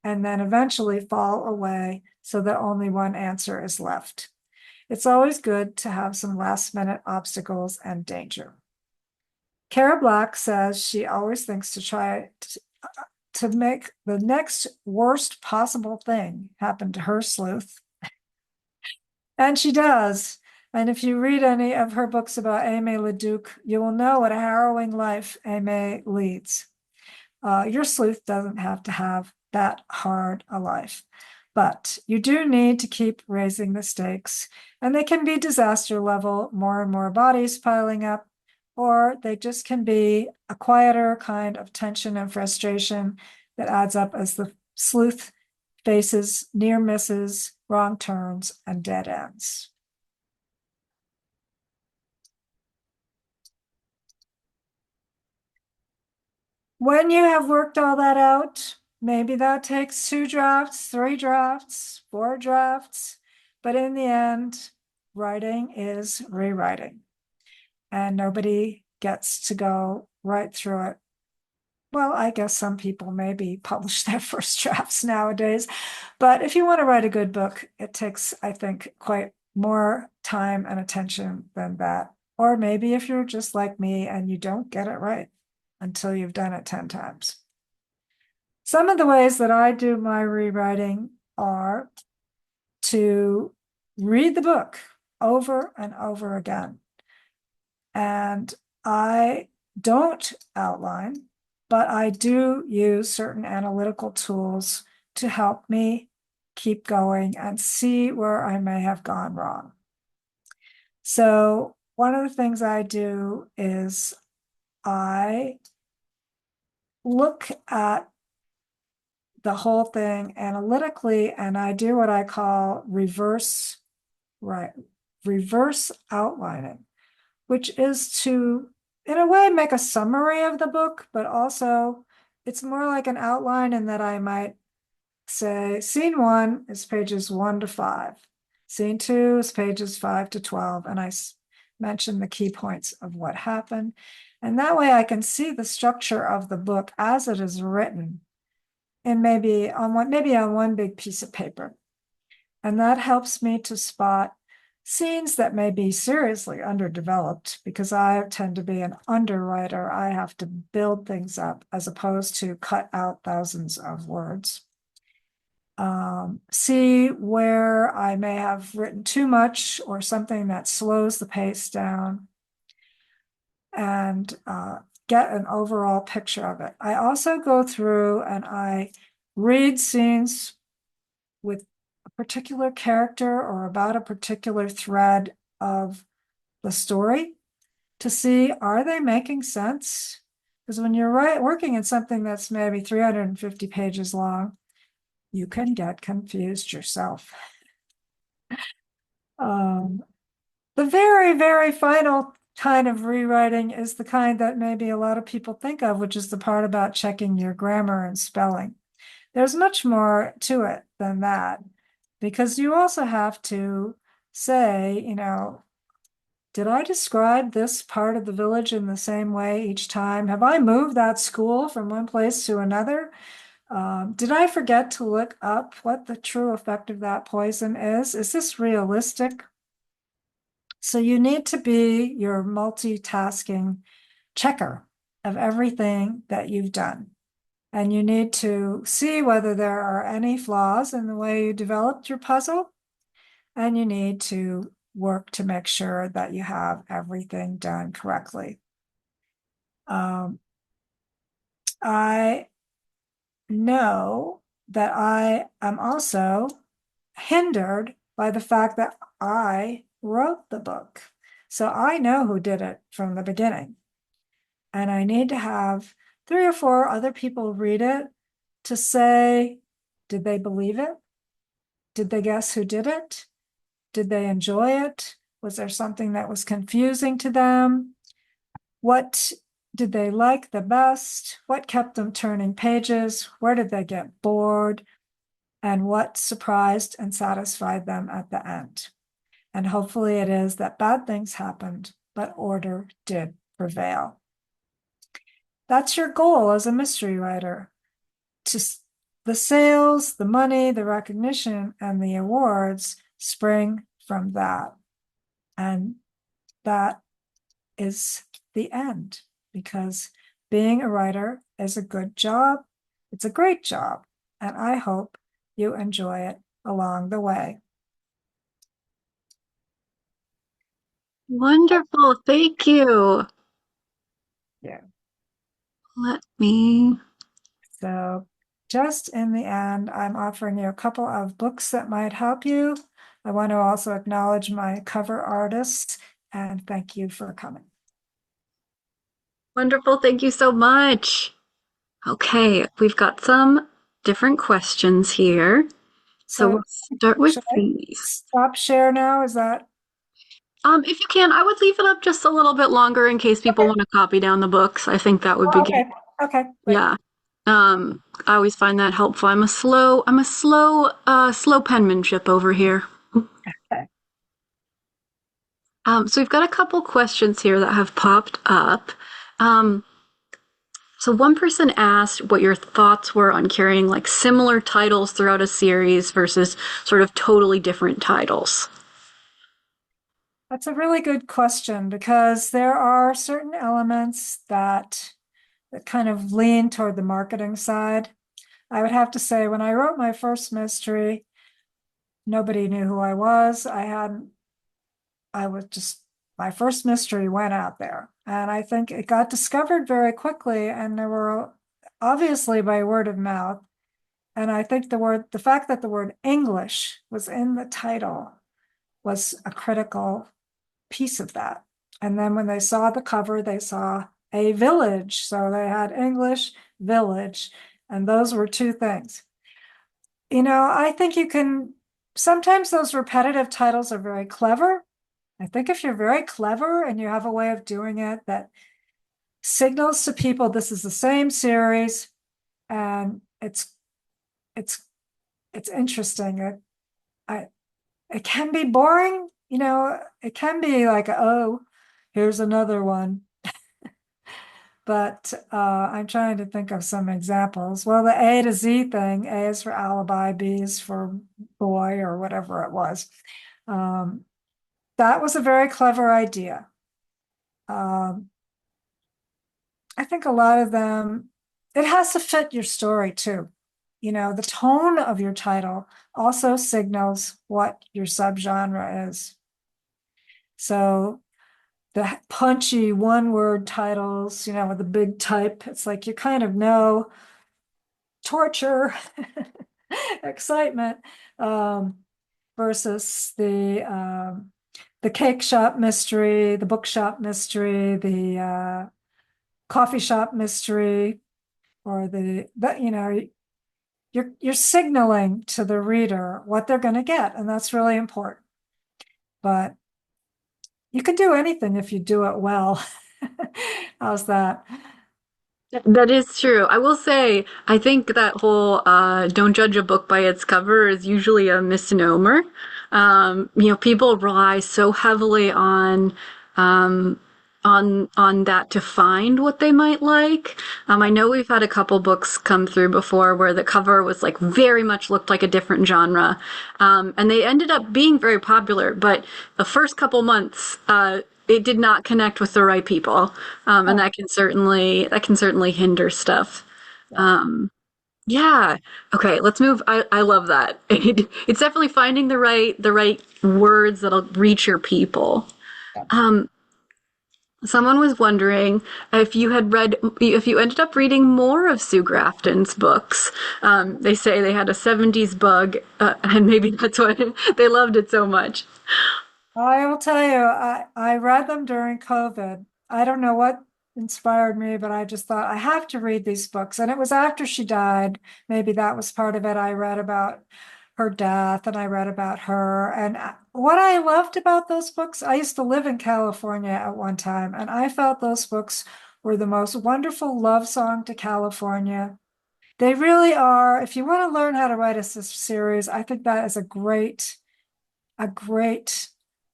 and then eventually fall away so that only one answer is left. It's always good to have some last-minute obstacles and danger. Kara Black says she always thinks to try to make the next worst possible thing happen to her sleuth. And she does. And if you read any of her books about Aimée Leduc, you will know what a harrowing life Aimée leads. Your sleuth doesn't have to have that hard a life, but you do need to keep raising the stakes, and they can be disaster level, more and more bodies piling up, or they just can be a quieter kind of tension and frustration that adds up as the sleuth faces near misses, wrong turns, and dead ends. When you have worked all that out, maybe that takes 2 drafts, 3 drafts, 4 drafts, but in the end, writing is rewriting, and nobody gets to go right through it. Well, I guess some people maybe publish their first drafts nowadays, but if you want to write a good book, it takes, I think, quite more time and attention than that. Or maybe if you're just like me and you don't get it right until you've done it 10 times. Some of the ways that I do my rewriting are to read the book over and over again. And I don't outline, but I do use certain analytical tools to help me keep going and see where I may have gone wrong. So one of the things I do is I look at the whole thing analytically, and I do what I call reverse outlining, which is to, in a way, make a summary of the book, but also it's more like an outline in that I might say scene 1 is pages 1 to 5. Scene 2 is pages 5 to 12. And I mention the key points of what happened. And that way I can see the structure of the book as it is written, and maybe on one big piece of paper. And that helps me to spot scenes that may be seriously underdeveloped, because I tend to be an underwriter. I have to build things up as opposed to cut out thousands of words. See where I may have written too much or something that slows the pace down, and get an overall picture of it. I also go through and I read scenes with a particular character or about a particular thread of the story to see, are they making sense? Because when you're working in something that's maybe 350 pages long, you can get confused yourself. The very, very final kind of rewriting is the kind that maybe a lot of people think of, which is the part about checking your grammar and spelling. There's much more to it than that, because you also have to say, did I describe this part of the village in the same way each time? Have I moved that school from one place to another? Did I forget to look up what the true effect of that poison is? Is this realistic? So you need to be your multitasking checker of everything that you've done. And you need to see whether there are any flaws in the way you developed your puzzle. And you need to work to make sure that you have everything done correctly. I know that I am also hindered by the fact that I wrote the book. So I know who did it from the beginning. And I need to have 3 or 4 other people read it to say, did they believe it? Did they guess who did it? Did they enjoy it? Was there something that was confusing to them? What did they like the best? What kept them turning pages? Where did they get bored? And what surprised and satisfied them at the end? And hopefully it is that bad things happened, but order did prevail. That's your goal as a mystery writer. The sales, the money, the recognition, and the awards spring from that. And that is the end, because being a writer is a good job. It's a great job. And I hope you enjoy it along the way. Wonderful. Thank you. Yeah. Let me. So just in the end, I'm offering you a couple of books that might help you. I want to also acknowledge my cover artists and thank you for coming. Wonderful. Thank you so much. Okay, we've got some different questions here. So So we'll start with should I these. stop share now? Is that If you can, I would leave it up just a little bit longer in case people okay? want to copy down the books. I think that would be Oh, good. okay. Okay, great. Yeah. I always find that helpful. Slow penmanship over here. Okay. So we've got a couple questions here that have popped up. Um, so one person asked what your thoughts were on carrying like similar titles throughout a series versus sort of totally different titles. That's a really good question, because there are certain elements that kind of lean toward the marketing side. I would have to say, when I wrote my first mystery, nobody knew who I was. My first mystery went out there, and I think it got discovered very quickly, and there were obviously by word of mouth. And I think the fact that the word English was in the title was a critical piece of that. And then when they saw the cover, they saw a village. So they had English, village, and those were 2 things. I think sometimes those repetitive titles are very clever. I think if you're very clever and you have a way of doing it that signals to people this is the same series and it's interesting. It can be boring, it can be like, oh, here's another one. But I'm trying to think of some examples. Well, the A to Z thing, A is for alibi, B is for boy, or whatever it was. Um, that was a very clever idea. Um, I think a lot of them, it has to fit your story too. You know, the tone of your title also signals what your subgenre is. So the punchy one word titles, you know, with the big type, it's like you kind of know torture, excitement, versus the cake shop mystery, the bookshop mystery, the coffee shop mystery, or you know, you're signaling to the reader what they're going to get, and that's really important. But you can do anything if you do it well. How's that? That is true. I will say, I think that whole don't judge a book by its cover is usually a misnomer. People rely so heavily um, on that to find what they might like. I know we've had a couple books come through before where the cover was like very much looked like a different genre, and they ended up being very popular. But the first couple months, it did not connect with the right people, and Oh, that can certainly hinder stuff. Um, yeah. Okay, let's move. I love that. It's definitely finding the right words that'll reach your people. yeah. Um, Someone was wondering if you ended up reading more of Sue Grafton's books. They say they had a 70s bug, and maybe that's why they loved it so much. I will tell you, I read them during COVID. I don't know what inspired me, but I just thought I have to read these books. And it was after she died. Maybe that was part of it. I read about her death and I read about her. And what I loved about those books, I used to live in California at one time, and I felt those books were the most wonderful love song to California. They really are. If you want to learn how to write a series, I think that is a great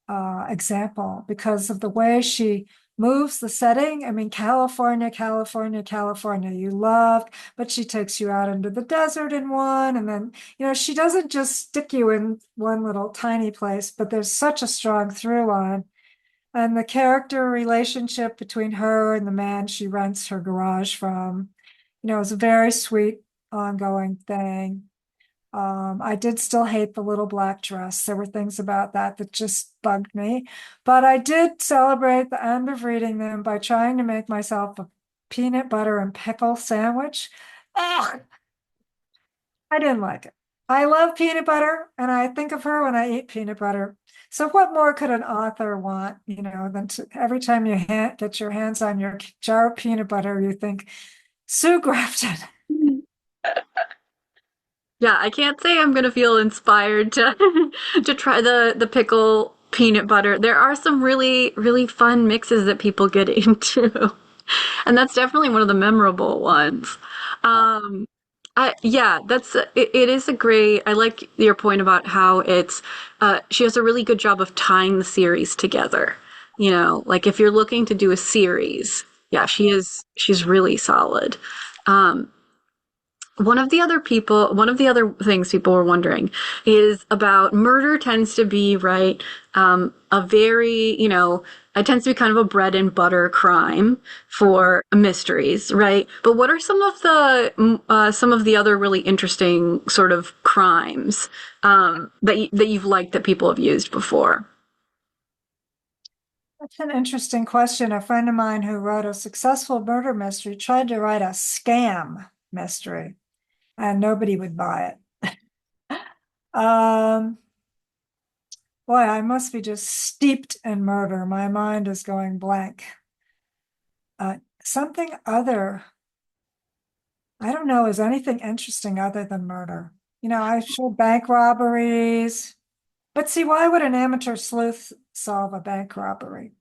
example because of the way she moves the setting. I mean, California, California, California, you loved, but she takes you out into the desert in one. And then, she doesn't just stick you in one little tiny place, but there's such a strong through line. And the character relationship between her and the man she rents her garage from, is a very sweet ongoing thing. I did still hate the little black dress. There were things about that that just bugged me. But I did celebrate the end of reading them by trying to make myself a peanut butter and pickle sandwich. Ugh, I didn't like it. I love peanut butter, and I think of her when I eat peanut butter. So what more could an author want, than every time you get your hands on your jar of peanut butter, you think, Sue Grafton. Yeah, I can't say I'm gonna feel inspired to to try the pickle peanut butter. There are some really really fun mixes that people get into, and that's definitely one of the memorable ones. Um, yeah, it is a great. I like your point about how it's. She has a really good job of tying the series together. Like if you're looking to do a series, yeah, she's really solid. Um, one of the other things people were wondering is about murder tends to be, right, a very, it tends to be kind of a bread and butter crime for mysteries, right? But what are some of the other really interesting sort of crimes that you've liked that people have used before? That's an interesting question. A friend of mine who wrote a successful murder mystery tried to write a scam mystery, and nobody would buy it. Um, boy, I must be just steeped in murder. My mind is going blank. Something other, I don't know, is anything interesting other than murder? I sure bank robberies, but see, why would an amateur sleuth solve a bank robbery?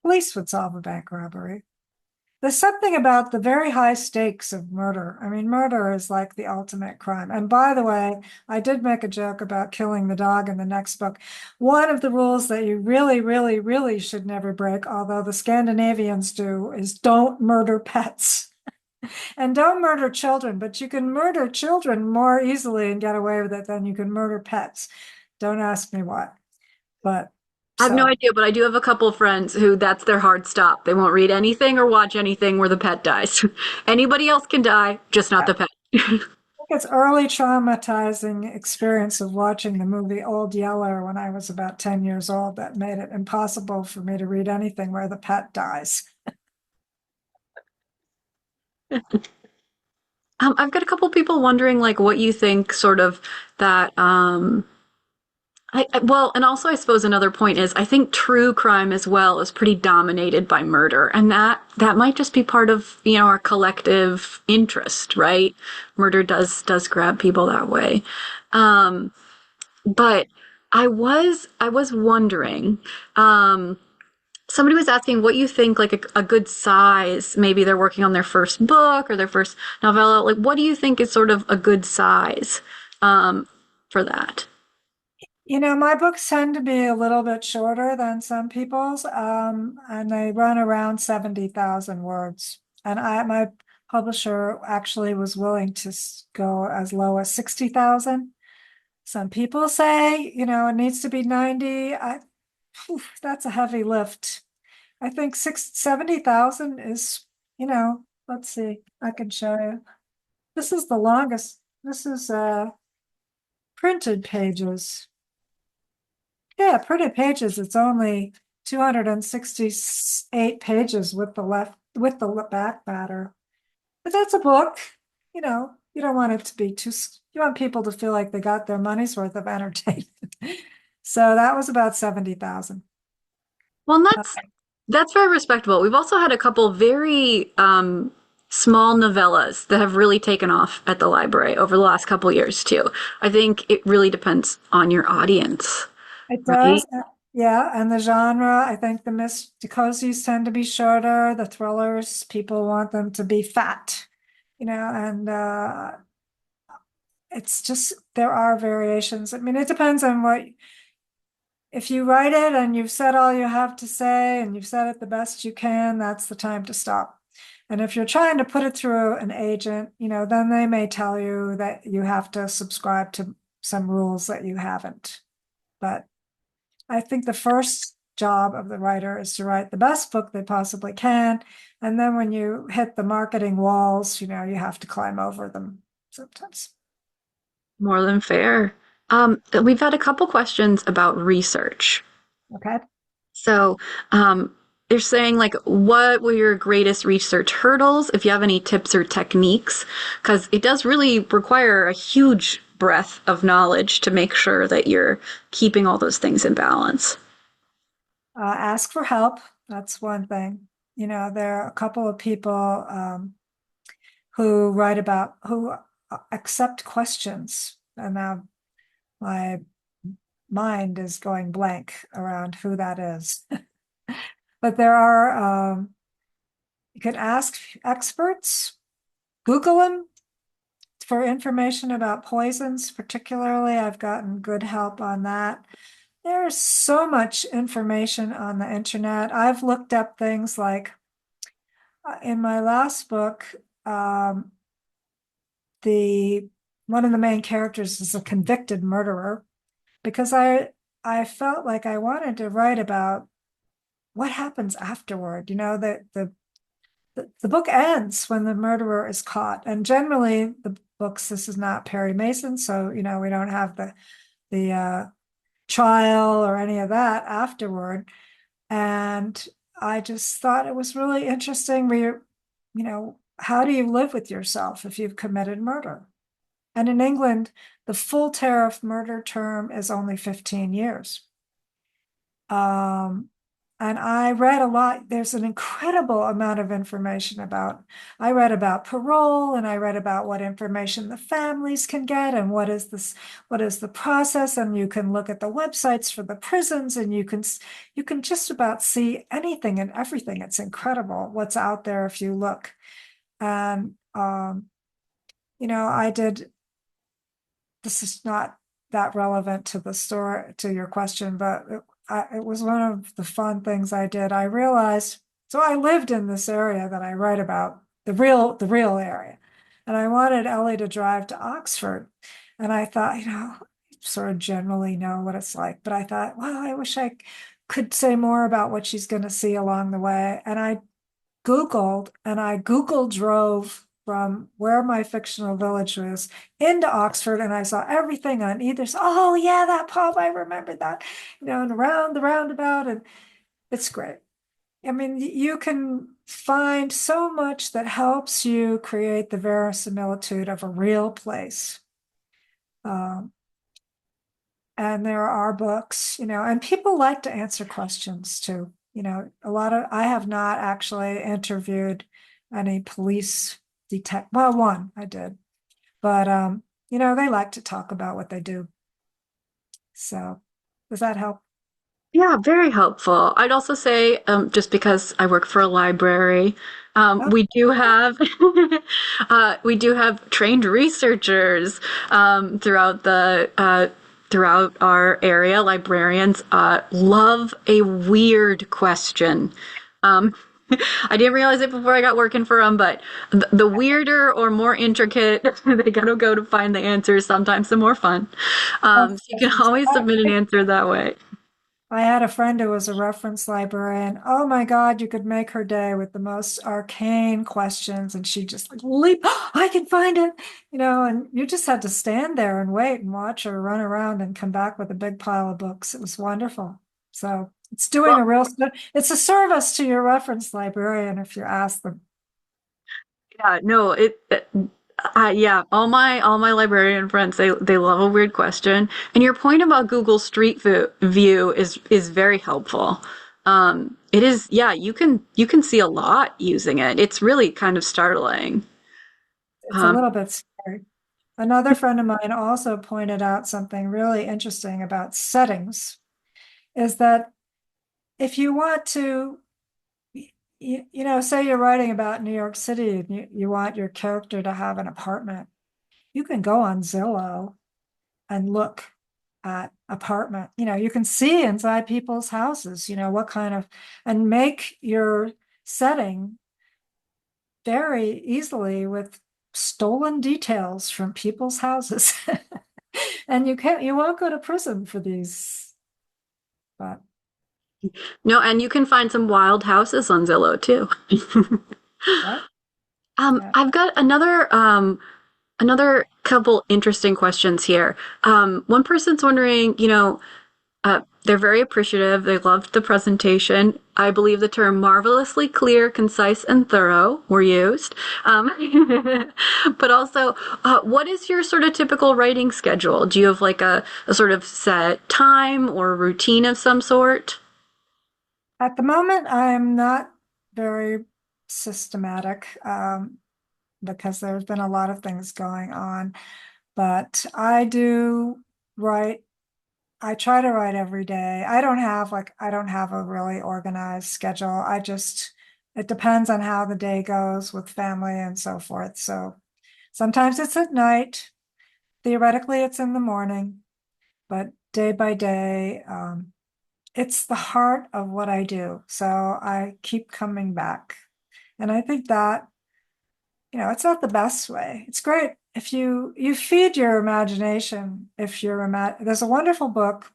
Police would solve a bank robbery. There's something about the very high stakes of murder. I mean, murder is like the ultimate crime. And by the way, I did make a joke about killing the dog in the next book. One of the rules that you really, really, really should never break, although the Scandinavians do, is don't murder pets. And don't murder children, but you can murder children more easily and get away with it than you can murder pets. Don't ask me why. But I have no so idea, but I do have a couple of friends who that's their hard stop. They won't read anything or watch anything where the pet dies. Anybody else can die, just not the pet. it's early traumatizing experience of watching the movie Old Yeller when I was about 10 years old that made it impossible for me to read anything where the pet dies. I've got a couple people wondering like what you think sort of that well, and also I suppose another point is I think true crime as well is pretty dominated by murder, and that might just be part of our collective interest, right? Murder does grab people that way, but I was wondering. Somebody was asking what you think like a good size. Maybe they're working on their first book or their first novella. Like, what do you think is sort of a good size for that? My books tend to be a little bit shorter than some people's, and they run around 70,000 words. And my publisher actually was willing to go as low as 60,000. Some people say, it needs to be 90. That's a heavy lift. I think 70,000 is, let's see, I can show you. This is the longest. This is printed pages. Yeah, printed pages. It's only 268 pages with the back matter. But that's a book. You don't want it to be you want people to feel like they got their money's worth of entertainment. So that was about 70,000. Well, and that's very respectable. We've also had a couple very small novellas that have really taken off at the library over the last couple years too. I think it really depends on your audience, It right? does. Yeah, and the genre, I think the mysticosies tend to be shorter. The thrillers, people want them to be fat, and it's just there are variations. I mean, it depends on if you write it and you've said all you have to say and you've said it the best you can, that's the time to stop. And if you're trying to put it through an agent, then they may tell you that you have to subscribe to some rules that you haven't. But I think the first job of the writer is to write the best book they possibly can. And then when you hit the marketing walls, you have to climb over them sometimes. More than fair. We've had a couple questions about research. Okay. So, they're saying like, what were your greatest research hurdles? If you have any tips or techniques, because it does really require a huge breadth of knowledge to make sure that you're keeping all those things in balance. Ask for help. That's one thing. There are a couple of people who accept questions. And now my mind is going blank around who that is. But there are, you can ask experts, Google them for information about poisons, particularly. I've gotten good help on that. There's so much information on the internet. I've looked up things like in my last book, the one of the main characters is a convicted murderer because I felt like I wanted to write about what happens afterward. The book ends when the murderer is caught, and generally the books. This is not Perry Mason, so we don't have the trial or any of that afterward. And I just thought it was really interesting. How do you live with yourself if you've committed murder? And in England, the full tariff murder term is only 15 years. Um, And I read a lot. There's an incredible amount of information about, I read about parole and I read about what information the families can get and what is the process. And you can look at the websites for the prisons and you can just about see anything and everything. It's incredible what's out there if you look. And, I did, this is not that relevant to the story, to your question, but it was one of the fun things I did. I realized, so I lived in this area that I write about, the real area. And I wanted Ellie to drive to Oxford. And I thought, sort of generally know what it's like, but I thought, well, I wish I could say more about what she's going to see along the way. And I Googled drove from where my fictional village was into Oxford, and I saw everything on either side. Oh yeah, that pub, I remember that, and around the roundabout, and it's great. I mean, you can find so much that helps you create the verisimilitude of a real place. Um, and there are books, and people like to answer questions too. I have not actually interviewed any police well, one I did, but they like to talk about what they do. So does that help? Yeah, very helpful. I'd also say, just because I work for a library, Oh, we do have trained researchers throughout our area. Librarians love a weird question. Um, I didn't realize it before I got working for them, but the weirder or more intricate they gotta go to find the answers, sometimes the more fun. So you can always submit an answer that way. I had a friend who was a reference librarian. Oh my God, you could make her day with the most arcane questions, and she'd just like leap, "Oh, I can find it, and you just had to stand there and wait and watch her run around and come back with a big pile of books. It was wonderful. So it's doing Well, it's a service to your reference librarian if you ask them. yeah, no, yeah, all my librarian friends, they love a weird question. And your point about Google Street View is very helpful. It is, yeah, you can see a lot using it. It's really kind of startling. It's a Um, little bit scary. Another friend of mine also pointed out something really interesting about settings is that if you want to say you're writing about New York City and you want your character to have an apartment, you can go on Zillow and look at apartment. You can see inside people's houses, what kind of, and make your setting very easily with stolen details from people's houses. And you won't go to prison for these, but no, and you can find some wild houses on Zillow too. what? Yeah. I've got another couple interesting questions here. One person's wondering, they're very appreciative. They loved the presentation. I believe the term marvelously clear, concise, and thorough were used. Um, but also, what is your sort of typical writing schedule? Do you have like a sort of set time or routine of some sort? At the moment, I'm not very systematic because there's been a lot of things going on. But I do write, I try to write every day. I don't have a really organized schedule. It depends on how the day goes with family and so forth. So sometimes it's at night. Theoretically, it's in the morning, but day by day, it's the heart of what I do. So I keep coming back. And I think that, it's not the best way. It's great if you feed your imagination. There's a wonderful book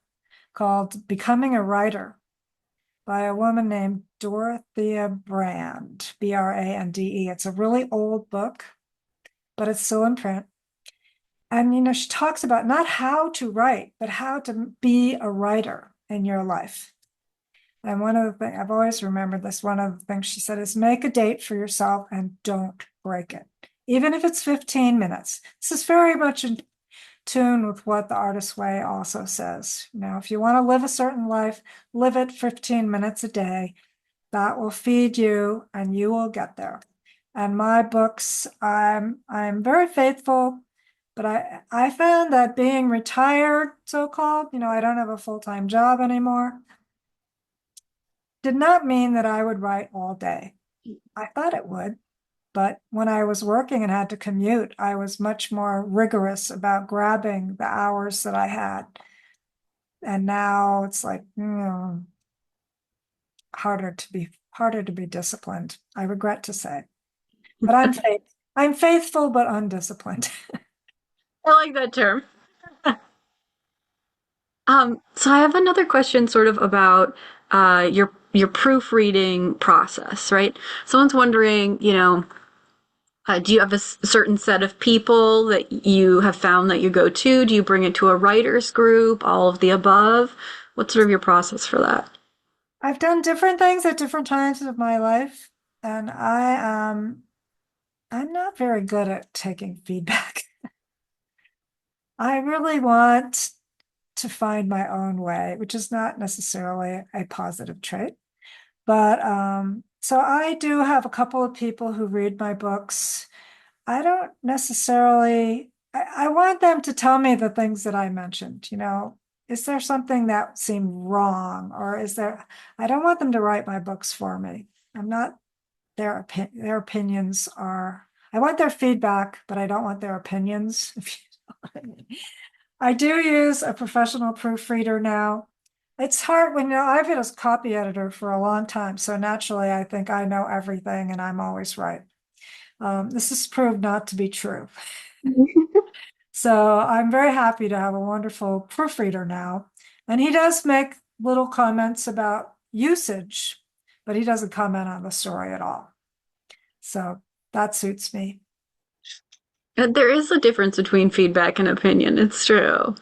called Becoming a Writer by a woman named Dorothea Brande, Brande. It's a really old book, but it's still in print. And she talks about not how to write, but how to be a writer in your life. And one of the things I've always remembered this, one of the things she said is make a date for yourself and don't break it. Even if it's 15 minutes. This is very much tune with what the Artist's Way also says. If you want to live a certain life, live it 15 minutes a day. That will feed you and you will get there. And my books, I'm very faithful, but I found that being retired, so-called, I don't have a full-time job anymore, did not mean that I would write all day. I thought it would, but when I was working and had to commute, I was much more rigorous about grabbing the hours that I had. And now it's like, harder to be disciplined, I regret to say. But I'm faithful but undisciplined. I like that term. So I have another question sort of about your proofreading process, right? Someone's wondering, do you have a certain set of people that you have found that you go to? Do you bring it to a writers group, all of the above? What's sort of your process for that? I've done different things at different times of my life, and I'm not very good at taking feedback. I really want to find my own way, which is not necessarily a positive trait. But so I do have a couple of people who read my books. I don't necessarily, I want them to tell me the things that I mentioned, is there something that seemed wrong? Or I don't want them to write my books for me. I'm not, their opinions are, I want their feedback, but I don't want their opinions. If you know what I mean. I do use a professional proofreader now. It's hard when, I've been a copy editor for a long time. So naturally, I think I know everything and I'm always right. This has proved not to be true. So I'm very happy to have a wonderful proofreader now. And he does make little comments about usage, but he doesn't comment on the story at all. So that suits me. There is a difference between feedback and opinion. It's true.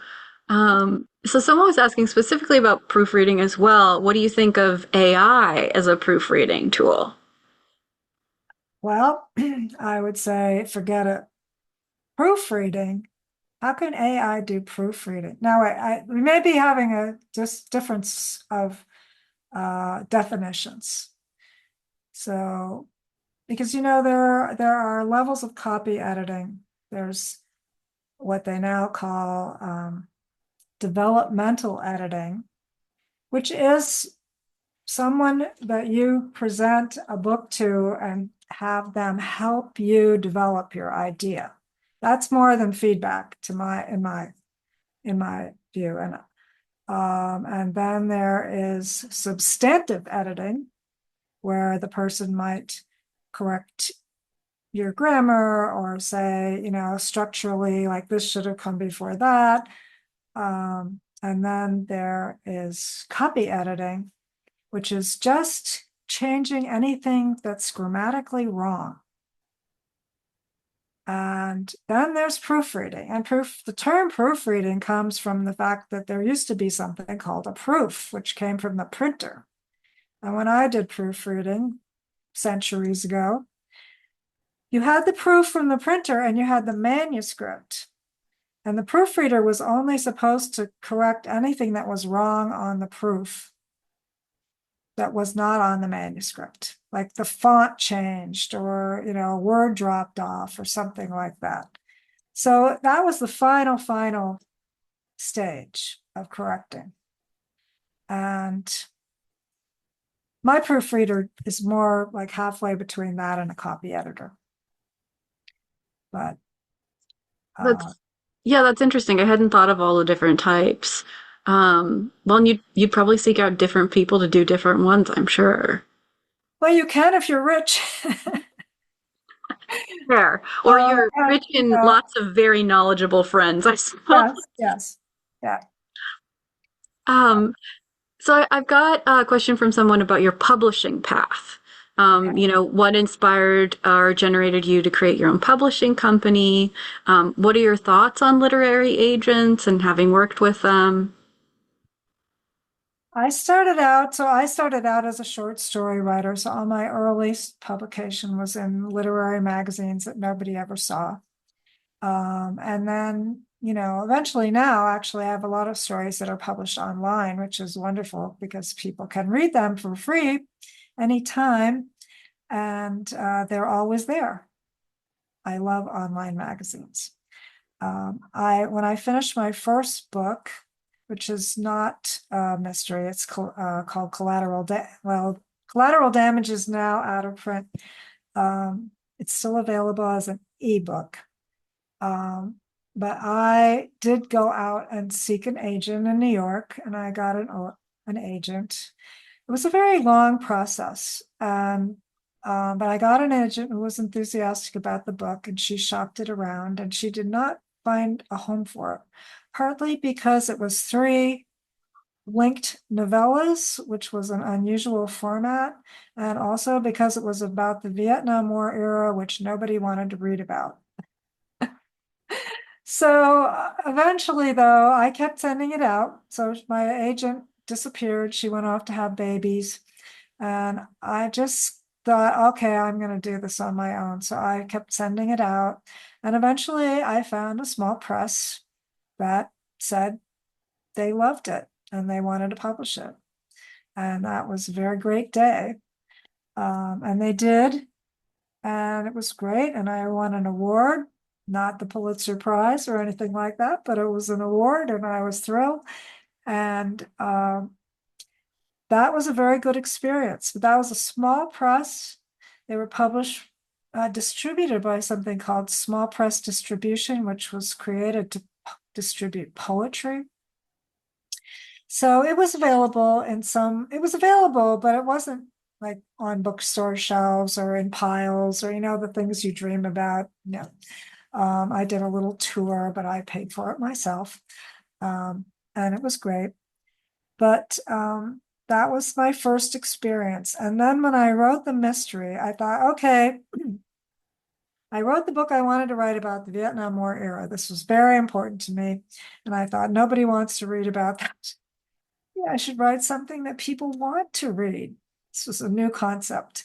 So someone was asking specifically about proofreading as well. What do you think of AI as a proofreading tool? Well, I would say forget it. Proofreading. How can AI do proofreading? Now, we may be having a just difference of definitions. So, because there are levels of copy editing. There's what they now call developmental editing, which is someone that you present a book to and have them help you develop your idea. That's more than feedback in my view. And then there is substantive editing, where the person might correct your grammar or say, structurally, like this should have come before that. And then there is copy editing, which is just changing anything that's grammatically wrong. And then there's proofreading. And the term proofreading comes from the fact that there used to be something called a proof, which came from the printer. And when I did proofreading centuries ago, you had the proof from the printer and you had the manuscript. And the proofreader was only supposed to correct anything that was wrong on the proof that was not on the manuscript, like the font changed or, a word dropped off or something like that. So that was the final stage of correcting. And my proofreader is more like halfway between that and a copy editor. But That's yeah, that's interesting. I hadn't thought of all the different types. Well, and you'd probably seek out different people to do different ones, I'm sure. well, you can if you're rich. Fair. Or you're And, rich in lots of very knowledgeable friends, I suppose. yes, yeah. Um, so I've got a question from someone about your publishing path. What inspired or generated you to create your own publishing company? What are your thoughts on literary agents and having worked with them? I started out as a short story writer. So all my earliest publication was in literary magazines that nobody ever saw. And then, eventually now, actually, I have a lot of stories that are published online, which is wonderful because people can read them for free anytime, and they're always there. I love online magazines. When I finished my first book, which is not a mystery, it's called Collateral Damage is now out of print. It's still available as an ebook. But I did go out and seek an agent in New York, and I got an agent. It was a very long process, but I got an agent who was enthusiastic about the book, and she shopped it around, and she did not find a home for it, partly because it was 3 linked novellas, which was an unusual format, and also because it was about the Vietnam War era, which nobody wanted to read about. So eventually, though, I kept sending it out. So my agent disappeared. She went off to have babies. And I just thought, okay, I'm going to do this on my own. So I kept sending it out. And eventually, I found a small press that said they loved it and they wanted to publish it. And that was a very great day. And they did. And it was great. And I won an award, not the Pulitzer Prize or anything like that, but it was an award, and I was thrilled. And that was a very good experience. But that was a small press. They were distributed by something called Small Press Distribution, which was created to distribute poetry. So it was available but it wasn't like on bookstore shelves or in piles or, the things you dream about. No. I did a little tour, but I paid for it myself. And it was great. But that was my first experience. And then when I wrote the mystery, I thought, okay, I wrote the book I wanted to write about the Vietnam War era. This was very important to me. And I thought, nobody wants to read about that. Yeah, I should write something that people want to read. This was a new concept.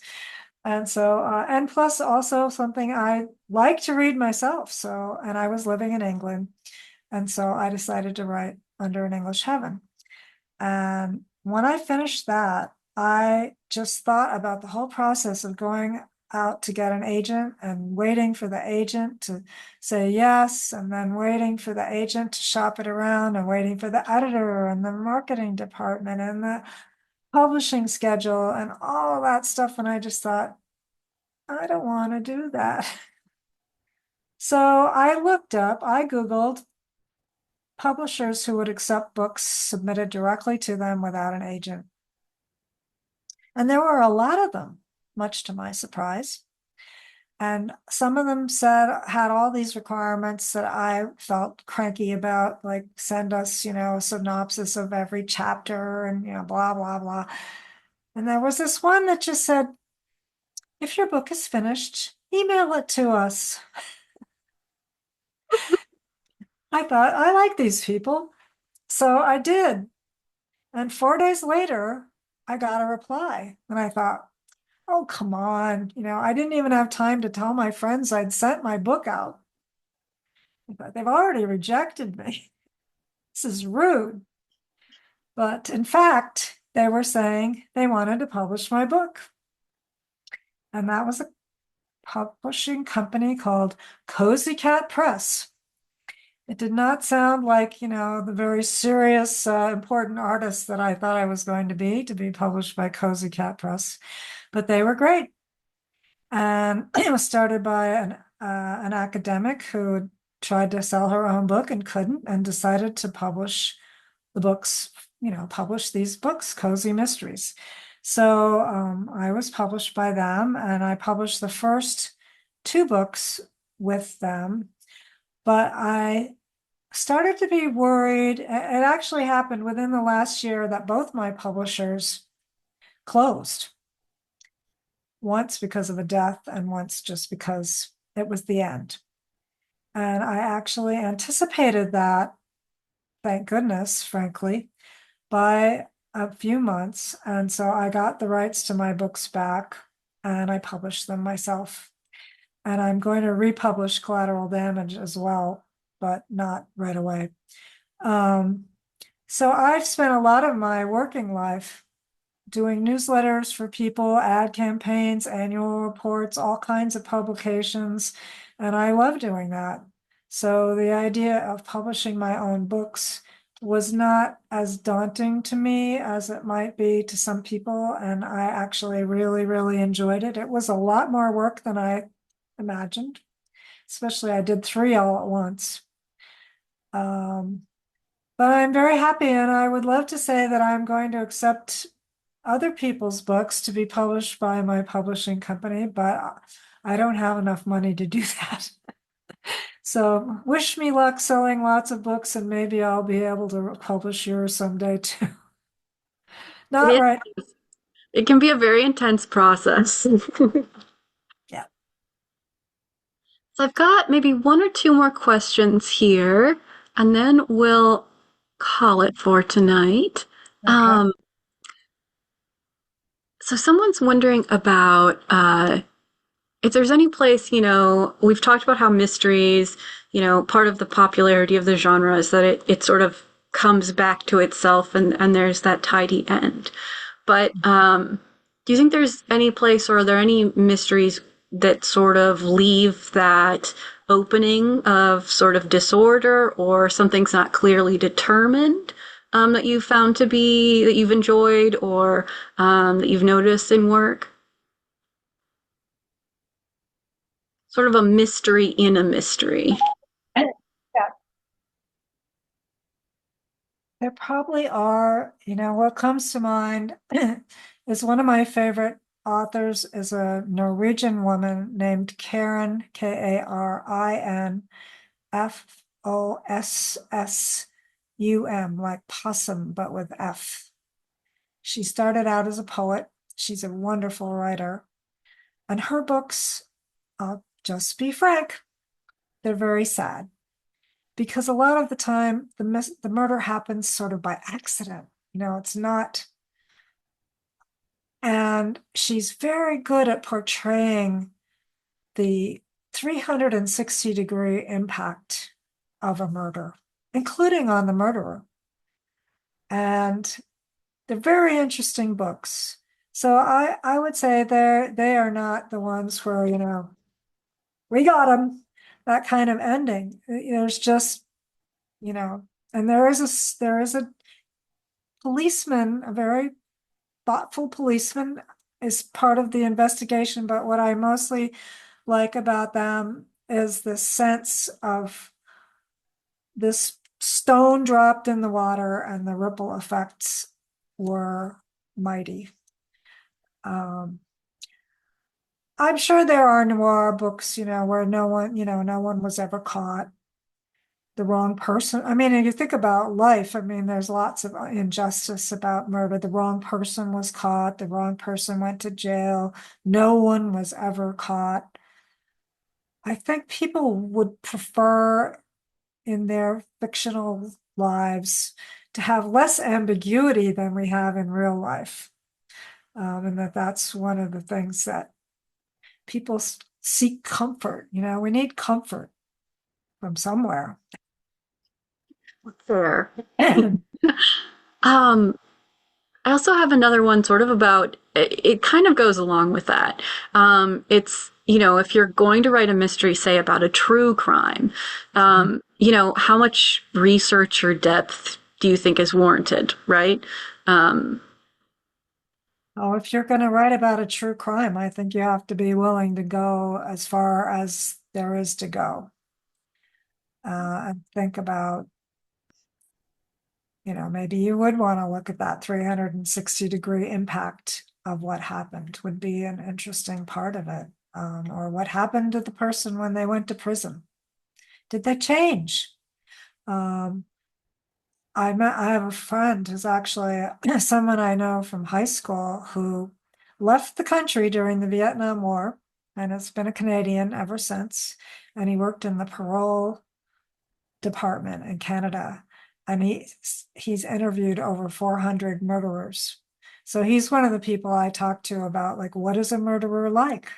And so, and plus also something I like to read myself. So, and I was living in England. And so I decided to write Under an English Heaven. And when I finished that, I just thought about the whole process of going out to get an agent and waiting for the agent to say yes, and then waiting for the agent to shop it around, and waiting for the editor and the marketing department and the publishing schedule and all that stuff. And I just thought, I don't want to do that. So I Googled publishers who would accept books submitted directly to them without an agent. And there were a lot of them, much to my surprise. And some of them had all these requirements that I felt cranky about, like send us, a synopsis of every chapter and, blah, blah, blah. And there was this one that just said, if your book is finished, email it to us. I thought, I like these people. So I did. And 4 days later, I got a reply. And I thought, oh, come on. I didn't even have time to tell my friends I'd sent my book out. I thought, they've already rejected me. This is rude. But in fact, they were saying they wanted to publish my book. And that was a publishing company called Cozy Cat Press. It did not sound like, the very serious, important artist that I thought I was going to be published by Cozy Cat Press, but they were great. And it was started by an academic who tried to sell her own book and couldn't, and decided to publish the books, publish these books, Cozy Mysteries. So I was published by them, and I published the first 2 books with them. But I started to be worried. It actually happened within the last year that both my publishers closed. Once because of a death, and once just because it was the end. And I actually anticipated that, thank goodness, frankly, by a few months. And so I got the rights to my books back and I published them myself. and I'm going to republish Collateral Damage as well, but not right away. So I've spent a lot of my working life doing newsletters for people, ad campaigns, annual reports, all kinds of publications, and I love doing that. So the idea of publishing my own books was not as daunting to me as it might be to some people, and I actually really, really enjoyed it. It was a lot more work than I imagined, especially I did 3 all at once. But I'm very happy, and I would love to say that I'm going to accept other people's books to be published by my publishing company, but I don't have enough money to do that. So wish me luck selling lots of books, and maybe I'll be able to publish yours someday too. Not It right. is. It can be a very intense process. Yeah. So I've got maybe one or two more questions here, and then we'll call it for tonight. Okay. Um, so someone's wondering about if there's any place, we've talked about how mysteries, part of the popularity of the genre is that it sort of comes back to itself and there's that tidy end. But do you think there's any place or are there any mysteries that sort of leave that opening of sort of disorder or something's not clearly determined that you've found to be, that you've enjoyed or that you've noticed in work? Sort of a mystery in a mystery. Yeah. There probably are, what comes to mind is one of my favorite authors is a Norwegian woman named Karin, Karin Fossum, like possum, but with F. She started out as a poet. She's a wonderful writer. And her books, I'll just be frank, they're very sad because a lot of the time the murder happens sort of by accident. It's not. And she's very good at portraying the 360-degree impact of a murder, including on the murderer. And they're very interesting books. So I would say they are not the ones where, we got him, that kind of ending. There's just, you know, and there is a policeman, a very thoughtful policeman is part of the investigation, but what I mostly like about them is the sense of this stone dropped in the water and the ripple effects were mighty. I'm sure there are noir books, where no one was ever caught. The wrong person. I mean, if you think about life, I mean, there's lots of injustice about murder. The wrong person was caught. The wrong person went to jail. No one was ever caught. I think people would prefer in their fictional lives to have less ambiguity than we have in real life. And that's one of the things that people seek comfort. We need comfort from somewhere. Fair. Um, I also have another one sort of about it kind of goes along with that. It's, if you're going to write a mystery, say about a true crime, how much research or depth do you think is warranted, right? Um, Oh, if you're going to write about a true crime, I think you have to be willing to go as far as there is to go. And think about, maybe you would want to look at that 360-degree impact of what happened would be an interesting part of it. Or what happened to the person when they went to prison? Did they change? I have a friend who's actually someone I know from high school who left the country during the Vietnam War and has been a Canadian ever since. And he worked in the parole department in Canada. And he's interviewed over 400 murderers. So he's one of the people I talk to about, like, what is a murderer like?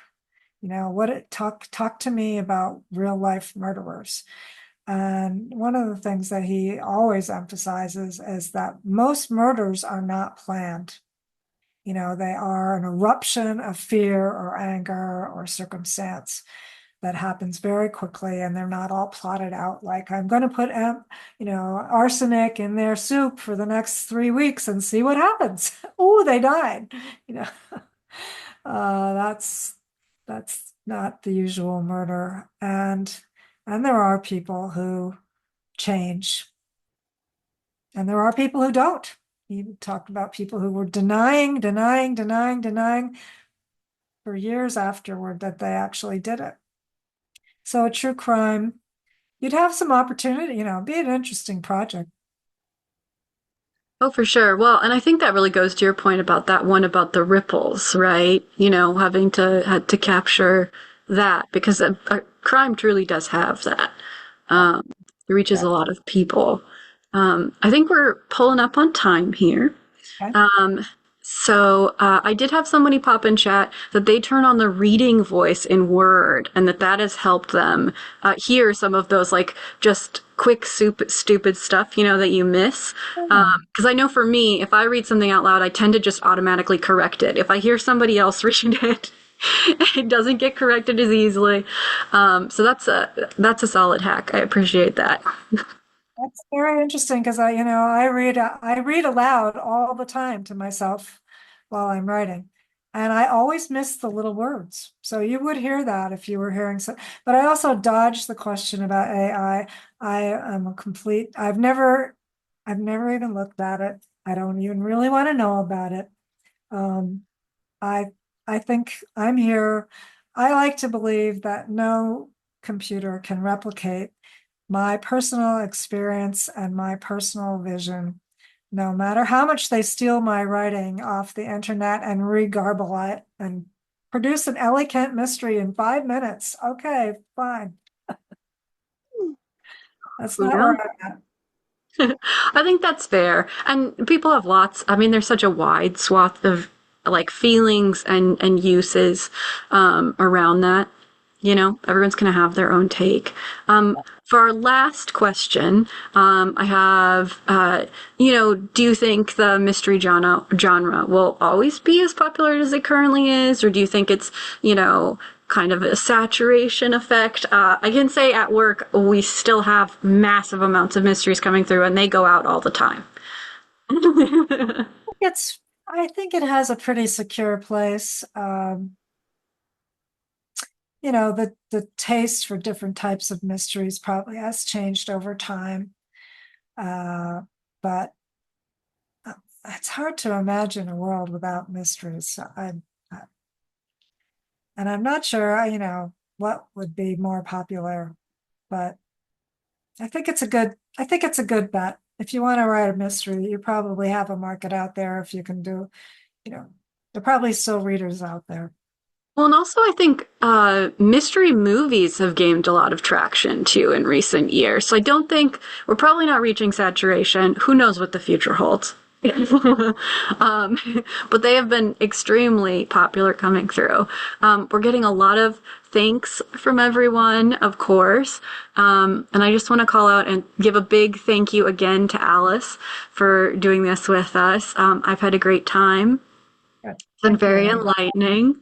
Talk to me about real life murderers. And one of the things that he always emphasizes is that most murders are not planned. They are an eruption of fear or anger or circumstance that happens very quickly, and they're not all plotted out like I'm going to put arsenic in their soup for the next 3 weeks and see what happens. Oh, they died. You know, that's not the usual murder, and there are people who change, and there are people who don't. He talked about people who were denying for years afterward that they actually did it. So a true crime, you'd have some opportunity, be an interesting project. Oh, for sure. Well, and I think that really goes to your point about that one about the ripples, right? Having to had to capture that because a crime truly does have that. Um, it reaches Yeah. a lot of people. I think we're pulling up on time here. Okay. Um, so I did have somebody pop in chat that they turn on the reading voice in Word, and that has helped them hear some of those like just quick, stupid stuff that you miss. Oh, Because I know for me, if I read something out loud, I tend to just automatically correct it. If I hear somebody else read it, it doesn't get corrected as easily. So that's a solid hack. I appreciate that. that's very interesting because I read aloud all the time to myself while I'm writing. And I always miss the little words. So you would hear that if you were hearing some, but I also dodged the question about AI. I am a complete, I've never even looked at it. I don't even really want to know about it. Um, I I think I'm here. I like to believe that no computer can replicate my personal experience and my personal vision, no matter how much they steal my writing off the internet and regarble it and produce an Ellie Kent mystery in 5 minutes. Okay, fine. That's Who not where knows? I'm at. I think that's fair. And people have lots. I mean, there's such a wide swath of like feelings and uses around that. Everyone's going to have their own take. For our last question, I have, do you think the mystery genre will always be as popular as it currently is? Or do you think it's, kind of a saturation effect? I can say at work, we still have massive amounts of mysteries coming through and they go out all the time. It's, I think it has a pretty secure place. The taste for different types of mysteries probably has changed over time. But it's hard to imagine a world without mysteries. And I'm not sure, what would be more popular, but I think it's a good bet. If you want to write a mystery, you probably have a market out there. If you can do, you know, there are probably still readers out there. Well, and also I think mystery movies have gained a lot of traction too in recent years. So I don't think we're probably not reaching saturation. Who knows what the future holds? um, but they have been extremely popular coming through. We're getting a lot of thanks from everyone, of course. And I just want to call out and give a big thank you again to Alice for doing this with us. I've had a great time. Good. It's been Thank very you. enlightening.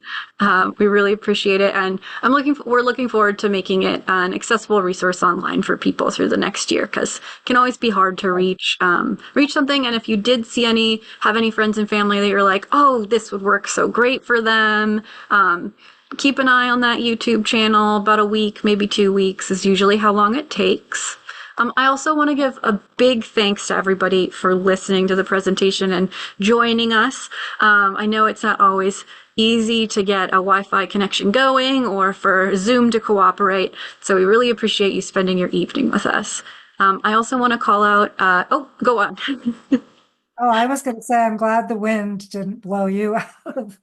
We really appreciate it, and we're looking forward to making it an accessible resource online for people through the next year because it can always be hard to reach something. And if you did have any friends and family that you're like, oh, this would work so great for them, keep an eye on that YouTube channel. About a week, maybe 2 weeks is usually how long it takes. I also want to give a big thanks to everybody for listening to the presentation and joining us. I know it's not always easy to get a Wi-Fi connection going or for Zoom to cooperate, so we really appreciate you spending your evening with us. I also want to call out, go on. Oh, I was going to say, I'm glad the wind didn't blow you out of.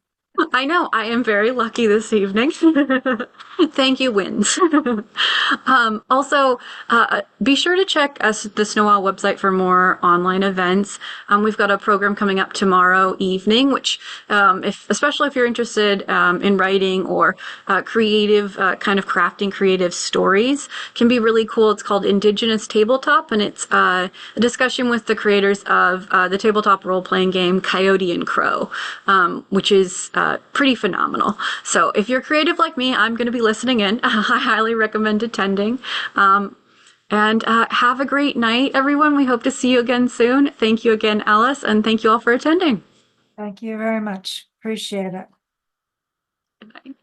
I know. I am very lucky this evening. Thank you, Winds. Also, be sure to check us the Snow Owl website for more online events. We've got a program coming up tomorrow evening, which, especially if you're interested in writing or creative, kind of crafting creative stories, can be really cool. It's called Indigenous Tabletop, and it's a discussion with the creators of the tabletop role playing game Coyote and Crow, which is pretty phenomenal. So if you're creative like me, I'm going to be listening in. I highly recommend attending. And have a great night, everyone. We hope to see you again soon. Thank you again, Alice, and thank you all for attending. Thank you very much. Appreciate it. Good night.